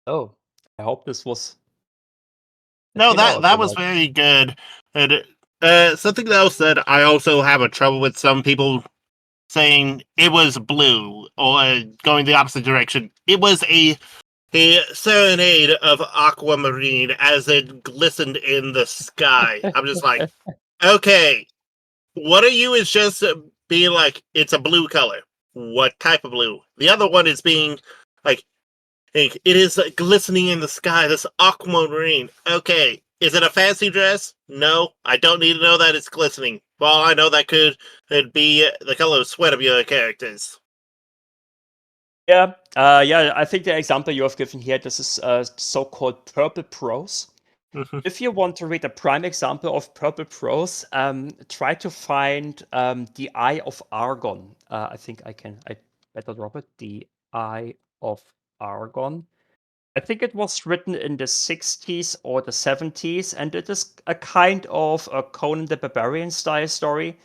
Oh, I hope this was. No, that was very good. And something else that I also have a trouble with some people saying it was blue or going the opposite direction. It was a serenade of aquamarine as it glistened in the sky. I'm just like, okay, one of you is just being like, it's a blue color. What type of blue? The other one is being like, It is glistening in the sky, this aquamarine. Okay, is it a fancy dress? No, I don't need to know that it's glistening. Well, I know that could be the color of sweat of your characters. Yeah, I think the example you have given here, this is so-called purple prose. If you want to read a prime example of purple prose, try to find the Eye of Argon. I think I better drop it. The Eye of Argon. I think it was written in the 60s or the 70s, and it is a kind of a Conan the Barbarian style story,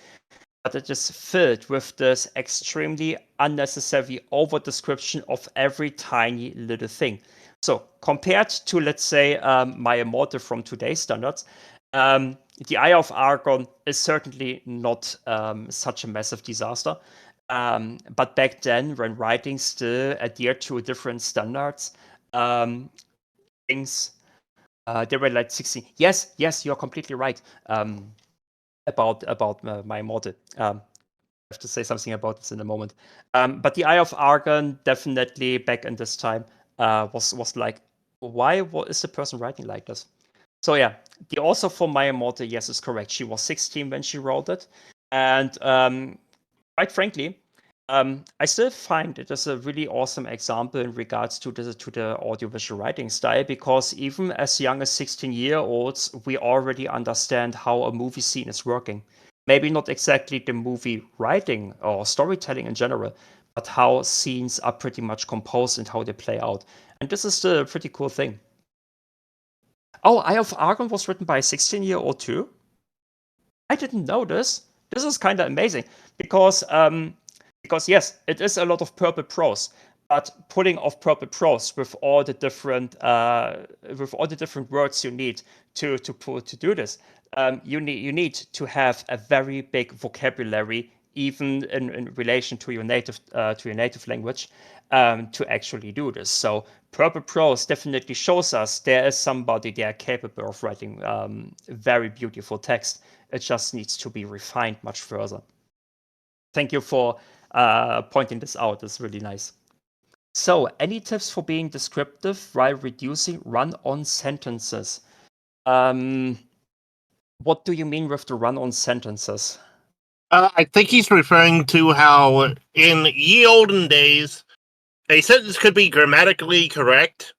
but it is filled with this extremely unnecessary over description of every tiny little thing. So compared to, let's say, my Immortal from today's standards, the Eye of Argon is certainly not such a massive disaster. But back then, when writing still adhered to different standards, things they were like 16. Yes, you're completely right. About my Immortal. I have to say something about this in a moment. But the Eye of Argon definitely back in this time was like, why? What is the person writing like this? So yeah, the author for My Immortal, yes, is correct. She was 16 when she wrote it, and quite frankly, I still find it is a really awesome example in regards to the audiovisual writing style, because even as young as 16-year-olds, we already understand how a movie scene is working. Maybe not exactly the movie writing or storytelling in general, but how scenes are pretty much composed and how they play out. And this is still a pretty cool thing. Oh, Eye of Argon was written by a 16-year-old too? I didn't know this. This is kind of amazing because yes, it is a lot of purple prose, but putting off purple prose with all the different words you need to do this, you need to have a very big vocabulary, even in relation to your native language, to actually do this. So purple prose definitely shows us there is somebody there capable of writing very beautiful text. It just needs to be refined much further. Thank you for pointing this out. It's really nice. So, any tips for being descriptive while reducing run-on sentences? What do you mean with the run-on sentences? I think he's referring to how in ye olden days, a sentence could be grammatically correct,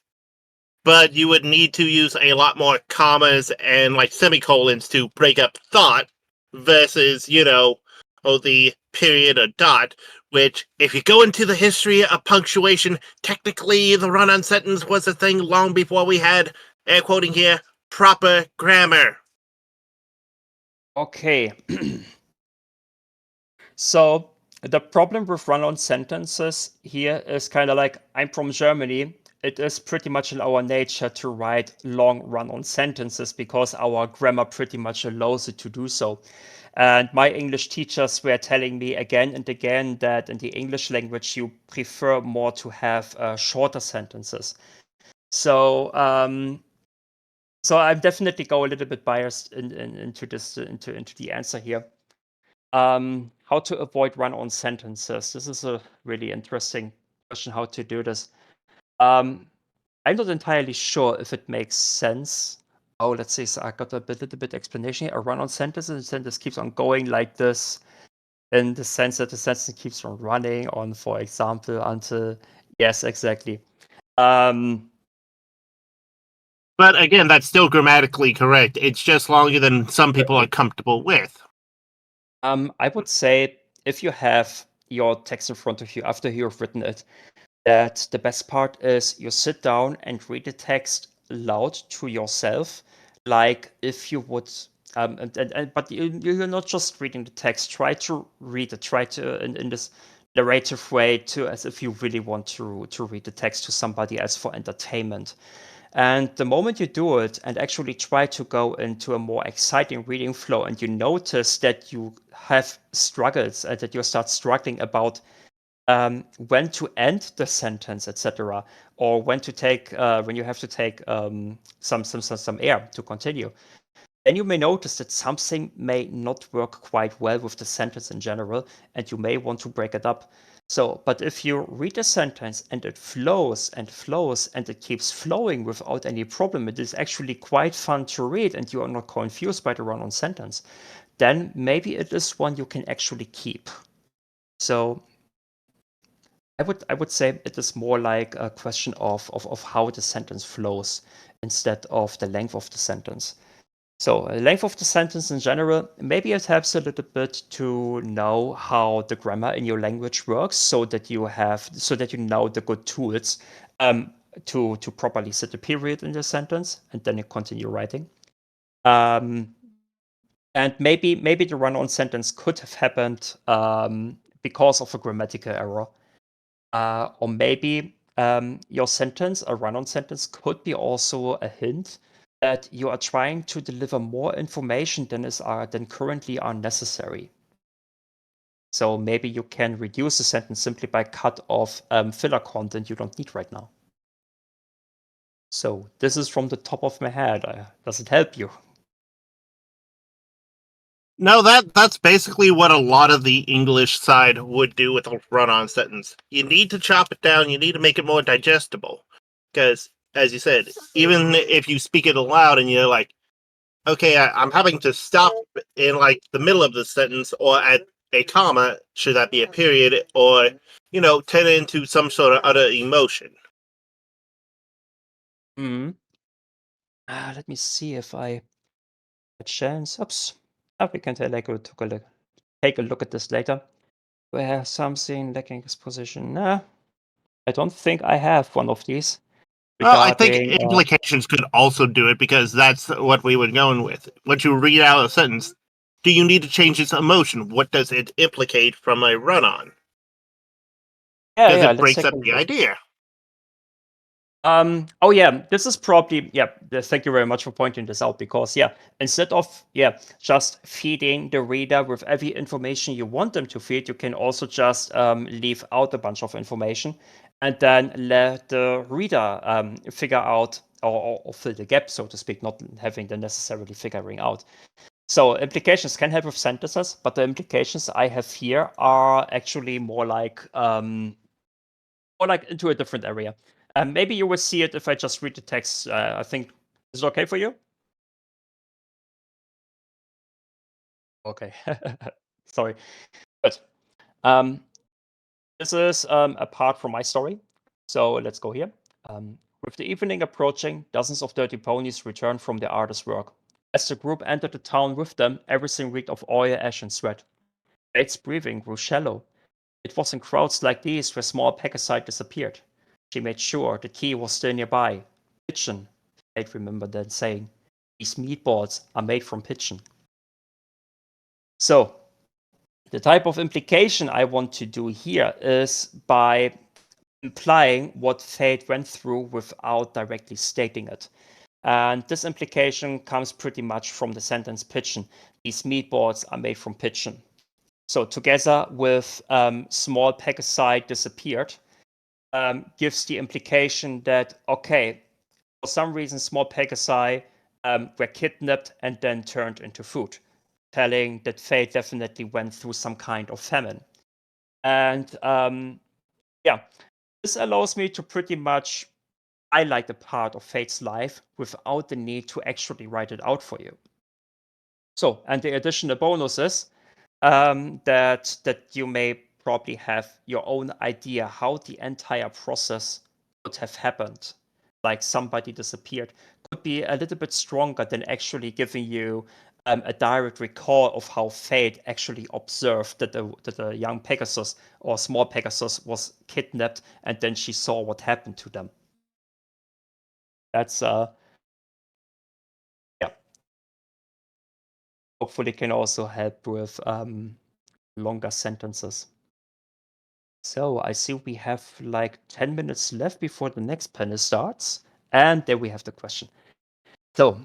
but you would need to use a lot more commas and like semicolons to break up thought versus, the period or dot, which if you go into the history of punctuation, technically the run-on sentence was a thing long before we had, air quoting here, proper grammar. Okay. So the problem with run-on sentences here is kind of like, I'm from Germany. It is pretty much in our nature to write long run-on sentences because our grammar pretty much allows it to do so. And my English teachers were telling me again and again that in the English language, you prefer more to have shorter sentences. So, so I'm definitely go a little bit biased into the answer here. How to avoid run-on sentences. This is a really interesting question, how to do this. I'm not entirely sure if it makes sense. Oh, let's see. So I got a little bit explanation here. A run-on sentence, and the sentence keeps on going like this, in the sense that the sentence keeps on running on, for example, until yes, exactly. But again, that's still grammatically correct. It's just longer than some people are comfortable with. I would say if you have your text in front of you after you've written it, that the best part is you sit down and read the text loud to yourself, like if you would. But you're not just reading the text. Try to read it. Try to in this narrative way, to as if you really want to read the text to somebody else for entertainment. And the moment you do it and actually try to go into a more exciting reading flow, and you notice that you have struggles and that you start struggling about when to end the sentence, etc., or when to take when you have to take some air to continue, then you may notice that something may not work quite well with the sentence in general, and you may want to break it up. So, but if you read a sentence and it flows and flows and it keeps flowing without any problem, it is actually quite fun to read and you are not confused by the run-on sentence, then maybe it is one you can actually keep. So I would say it is more like a question of how the sentence flows instead of the length of the sentence. So length of the sentence in general, maybe it helps a little bit to know how the grammar in your language works, so that you know the good tools to properly set a period in the sentence, and then you continue writing. And maybe the run-on sentence could have happened because of a grammatical error, or maybe your sentence, a run-on sentence, could be also a hint that you are trying to deliver more information than currently are necessary. So maybe you can reduce the sentence simply by cut off filler content you don't need right now. So this is from the top of my head. Does it help you? No, that's basically what a lot of the English side would do with a run-on sentence. You need to chop it down. You need to make it more digestible. Because, as you said, even if you speak it aloud and you're like, okay, I'm having to stop in like the middle of the sentence or at a comma, should that be a period, or, turn it into some sort of other emotion. Let me see if I have a chance. Oops. We can take a look at this later. Do I have something lacking exposition? Nah, I don't think I have one of these. Well, I think regarding, implications could also do it, because that's what we were going with. Once you read out a sentence, do you need to change its emotion? What does it implicate from a run-on? Because it let's breaks take up a the look. idea. Oh yeah, this is probably, thank you very much for pointing this out, because instead of just feeding the reader with every information you want them to feed, you can also just leave out a bunch of information and then let the reader figure out or fill the gap, so to speak, not having them necessarily figuring out. So implications can help with sentences, but the implications I have here are actually more like into a different area. Maybe you will see it if I just read the text. I think, is it okay for you? Okay. Sorry. But this is a part from my story. So let's go here. With the evening approaching, dozens of dirty ponies returned from their artist's work. As the group entered the town with them, everything reeked of oil, ash, and sweat. Fate's breathing grew shallow. It was in crowds like these where small Pegasite disappeared. She made sure the key was still nearby. Pigeon, Fate remembered then saying. These meatballs are made from pigeon. So, the type of implication I want to do here is by implying what Fate went through without directly stating it. And this implication comes pretty much from the sentence pigeon. These meatballs are made from pigeon. So together with small Pegasite disappeared, gives the implication that, okay, for some reason, small Pegasi were kidnapped and then turned into food, telling that Fate definitely went through some kind of famine. And this allows me to pretty much highlight a part of Fate's life without the need to actually write it out for you. So, and the additional bonus is that you may probably have your own idea how the entire process would have happened. Like somebody disappeared, could be a little bit stronger than actually giving you a direct recall of how Fate actually observed that the young Pegasus or small Pegasus was kidnapped, and then she saw what happened to them. That's hopefully can also help with longer sentences. So I see we have like 10 minutes left before the next panel starts. And there we have the question. So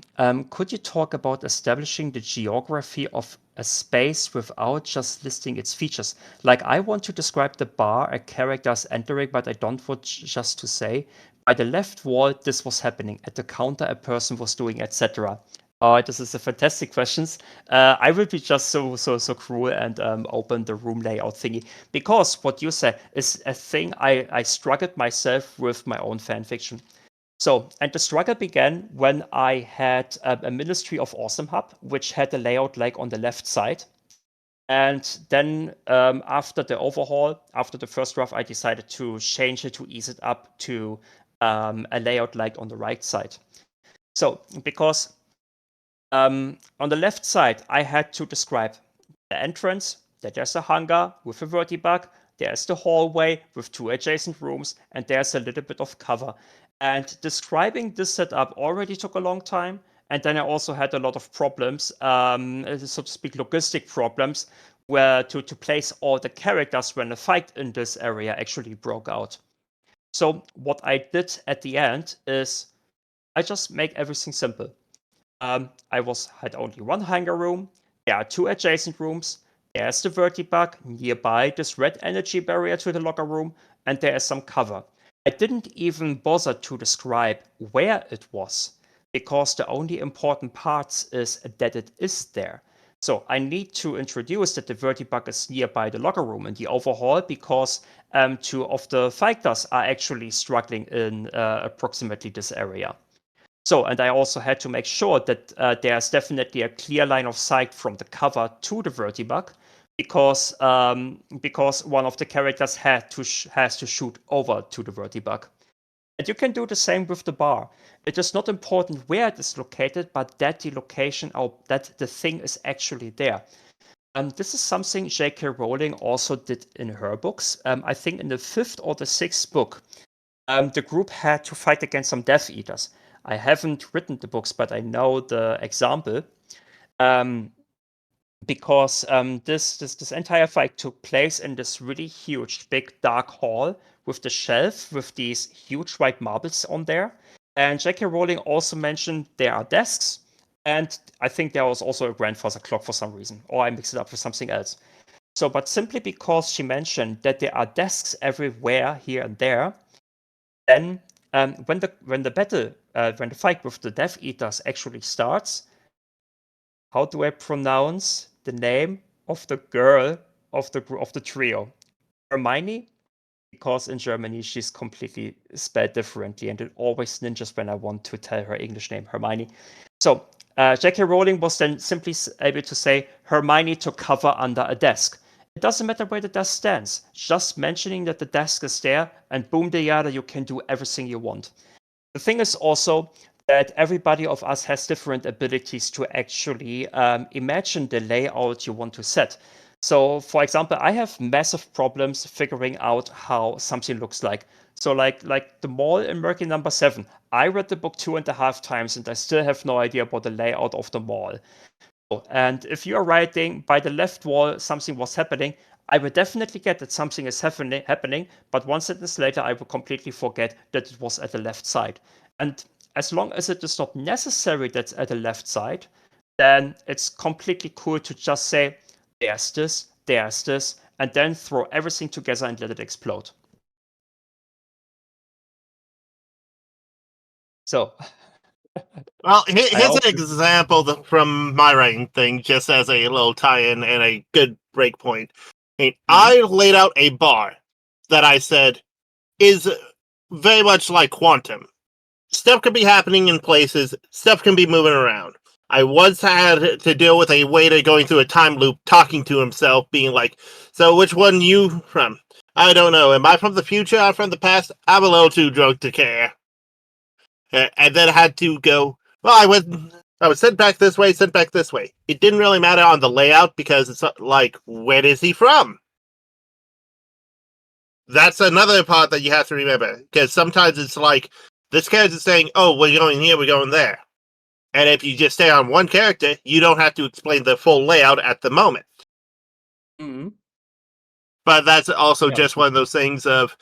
could you talk about establishing the geography of a space without just listing its features? Like I want to describe the bar a character is entering, but I don't want just to say, by the left wall, this was happening. At the counter, a person was doing, etc. Oh, this is a fantastic questions. I will be just so cruel and open the room layout thingy because what you said is a thing I struggled myself with my own fan fiction. So, and the struggle began when I had a Ministry of Awesome hub, which had a layout like on the left side. And then after the overhaul, after the first draft, I decided to change it to ease it up to a layout like on the right side. So, because on the left side, I had to describe the entrance, that there's a hangar with a vertibug, there's the hallway with 2 adjacent rooms, and there's a little bit of cover. And describing this setup already took a long time. And then I also had a lot of problems, so to speak, logistic problems, where to place all the characters when a fight in this area actually broke out. So what I did at the end is I just make everything simple. I had only one hangar room. There are 2 adjacent rooms. There's the vertibug nearby this red energy barrier to the locker room, and there is some cover. I didn't even bother to describe where it was, because the only important part is that it is there. So I need to introduce that the vertibug is nearby the locker room in the overhaul, because 2 of the fighters are actually struggling in approximately this area. So, and I also had to make sure that there's definitely a clear line of sight from the cover to the vertibug, because one of the characters has to shoot over to the vertibug. And you can do the same with the bar. It is not important where it is located, but that the location or that the thing is actually there. This is something J.K. Rowling also did in her books. I think in the 5th or the 6th book, the group had to fight against some Death Eaters. I haven't written the books, but I know the example. Because this entire fight took place in this really huge, big, dark hall with the shelf with these huge white marbles on there. And J.K. Rowling also mentioned there are desks, and I think there was also a grandfather clock for some reason, or I mixed it up with something else. So, but simply because she mentioned that there are desks everywhere here and there, then when the fight with the Death Eaters actually starts, how do I pronounce the name of the girl of the trio? Hermione? Because in Germany she's completely spelled differently, and it always ninjas when I want to tell her English name, Hermione. So J.K. Rowling was then simply able to say Hermione took cover under a desk. It doesn't matter where the desk stands. Just mentioning that the desk is there, and boom de yada, you can do everything you want. The thing is also that everybody of us has different abilities to actually imagine the layout you want to set. So, for example, I have massive problems figuring out how something looks like. So, like the mall in Mercury number 7, I read the book 2.5 times, and I still have no idea about the layout of the mall. And if you're writing by the left wall something was happening, I will definitely get that something is happening, but 1 sentence later I will completely forget that it was at the left side. And as long as it is not necessary that's at the left side, then it's completely cool to just say, there's this, and then throw everything together and let it explode. So, Well, here's an example from my writing thing, just as a little tie-in and a good break point. I laid out a bar that I said is very much like Quantum. Stuff can be happening in places, stuff can be moving around. I once had to deal with a waiter going through a time loop, talking to himself, being like, so which one you from? I don't know. Am I from the future or from the past? I'm a little too drunk to care. And then I had to go, well, I was sent back this way, sent back this way. It didn't really matter on the layout because it's like, where is he from? That's another part that you have to remember. Because sometimes it's like, this character's saying, oh, we're going here, we're going there. And if you just stay on one character, you don't have to explain the full layout at the moment. Mm-hmm. But that's also just one of those things of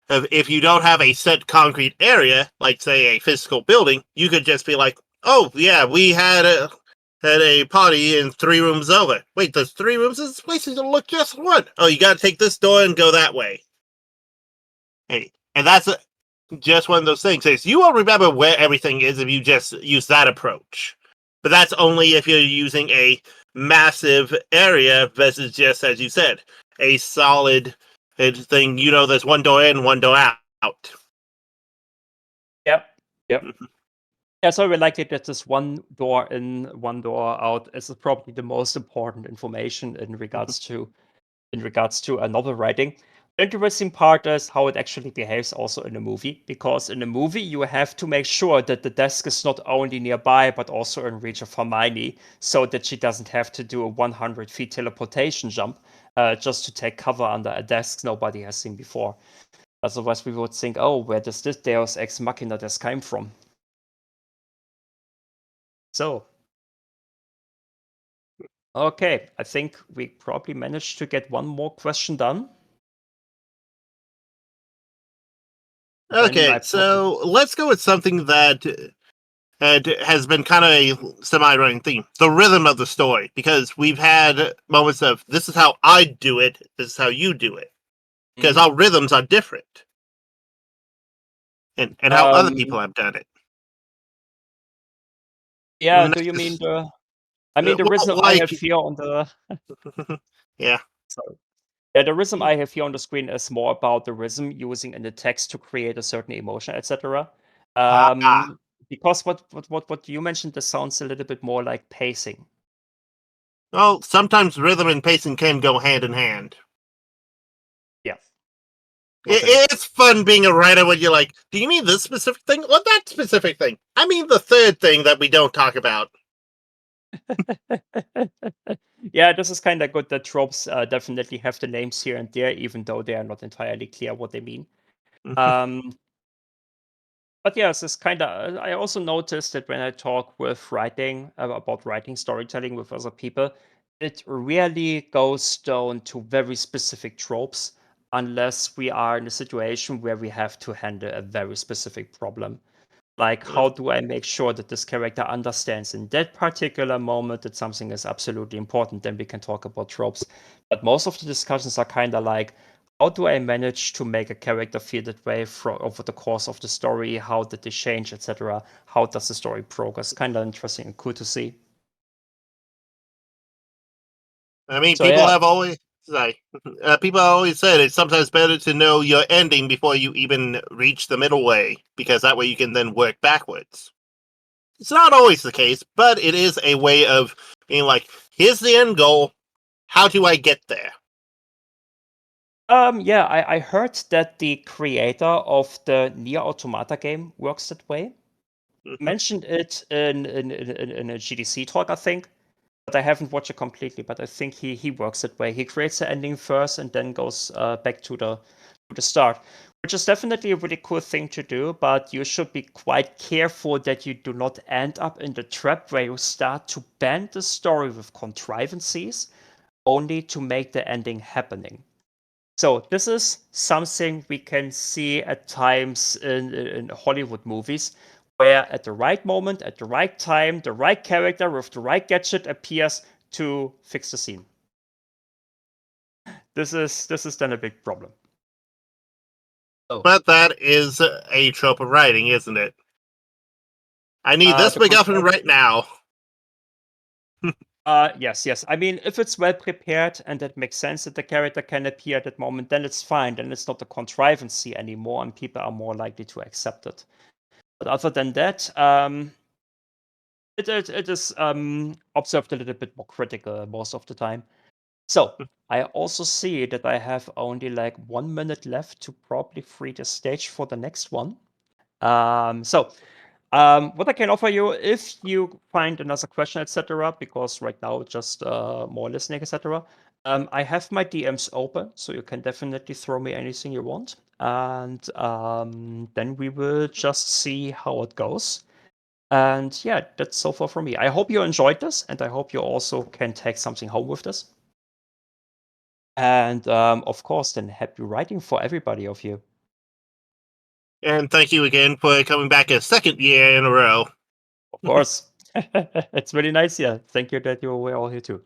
if you don't have a set concrete area, like, say, a physical building, you could just be like, oh, yeah, we had a party in 3 rooms over. Wait, there's 3 rooms? This place is going to look just one. Oh, you got to take this door and go that way. Hey, and that's just one of those things. You will remember where everything is if you just use that approach. But that's only if you're using a massive area versus just, as you said, a solid thing. There's one door in, one door out. Yep. Yeah, so we like it that this one door in, one door out is probably the most important information in regards to a novel writing. The interesting part is how it actually behaves also in a movie, because in a movie you have to make sure that the desk is not only nearby but also in reach of Hermione, so that she doesn't have to do a 100 feet teleportation jump just to take cover under a desk nobody has seen before. Otherwise we would think, oh, where does this Deus Ex Machina desk come from? So, okay, I think we probably managed to get one more question done. Okay, so let's go with something that has been kind of a semi-running theme: the rhythm of the story. Because we've had moments of this is how I do it, this is how you do it. Because our rhythms are different, and how other people have done it. Yeah, do you mean the? I mean the rhythm I have here on the. Yeah. Sorry. Yeah, the rhythm I have here on the screen is more about the rhythm using in the text to create a certain emotion, etc. Because what you mentioned, this sounds a little bit more like pacing. Well, sometimes rhythm and pacing can go hand in hand. Yeah. It's fun being a writer when you're like, do you mean this specific thing or that specific thing? I mean the third thing that we don't talk about. Yeah, this is kind of good that tropes definitely have the names here and there, even though they are not entirely clear what they mean. But yes, it's kind of. I also noticed that when I talk with writing about writing storytelling with other people, it rarely goes down to very specific tropes unless we are in a situation where we have to handle a very specific problem. Like, how do I make sure that this character understands in that particular moment that something is absolutely important? Then we can talk about tropes. But most of the discussions are kind of like, how do I manage to make a character feel that way over the course of the story? How did they change, etc.? How does the story progress? Kind of interesting and cool to see. I mean, people have always said it's sometimes better to know your ending before you even reach the middle way, because that way you can then work backwards. It's not always the case, but it is a way of being like, here's the end goal. How do I get there? Yeah, I heard that the creator of the Nier Automata game works that way. Mentioned it in a GDC talk, I think. But I haven't watched it completely. But I think he works that way. He creates the ending first and then goes back to the start, which is definitely a really cool thing to do. But you should be quite careful that you do not end up in the trap where you start to bend the story with contrivances only to make the ending happening. So this is something we can see at times in Hollywood movies, where at the right moment, at the right time, the right character with the right gadget appears to fix the scene. This is then a big problem. But that is a trope of writing, isn't it? I need this MacGuffin right now. Yes. I mean, if it's well prepared and it makes sense that the character can appear at that moment, then it's fine. Then it's not a contrivance anymore, and people are more likely to accept it. But other than that, it is observed a little bit more critical most of the time. So I also see that I have only like 1 minute left to probably free the stage for the next one. What I can offer you, if you find another question, etc., because right now just more listening, etc., I have my DMs open, so you can definitely throw me anything you want, and then we will just see how it goes. And yeah, that's so far from me. I hope you enjoyed this, and I hope you also can take something home with this. And of course, then happy writing for everybody of you. And thank you again for coming back a second year in a row. Of course. It's really nice. Yeah. Thank you that you were all here too.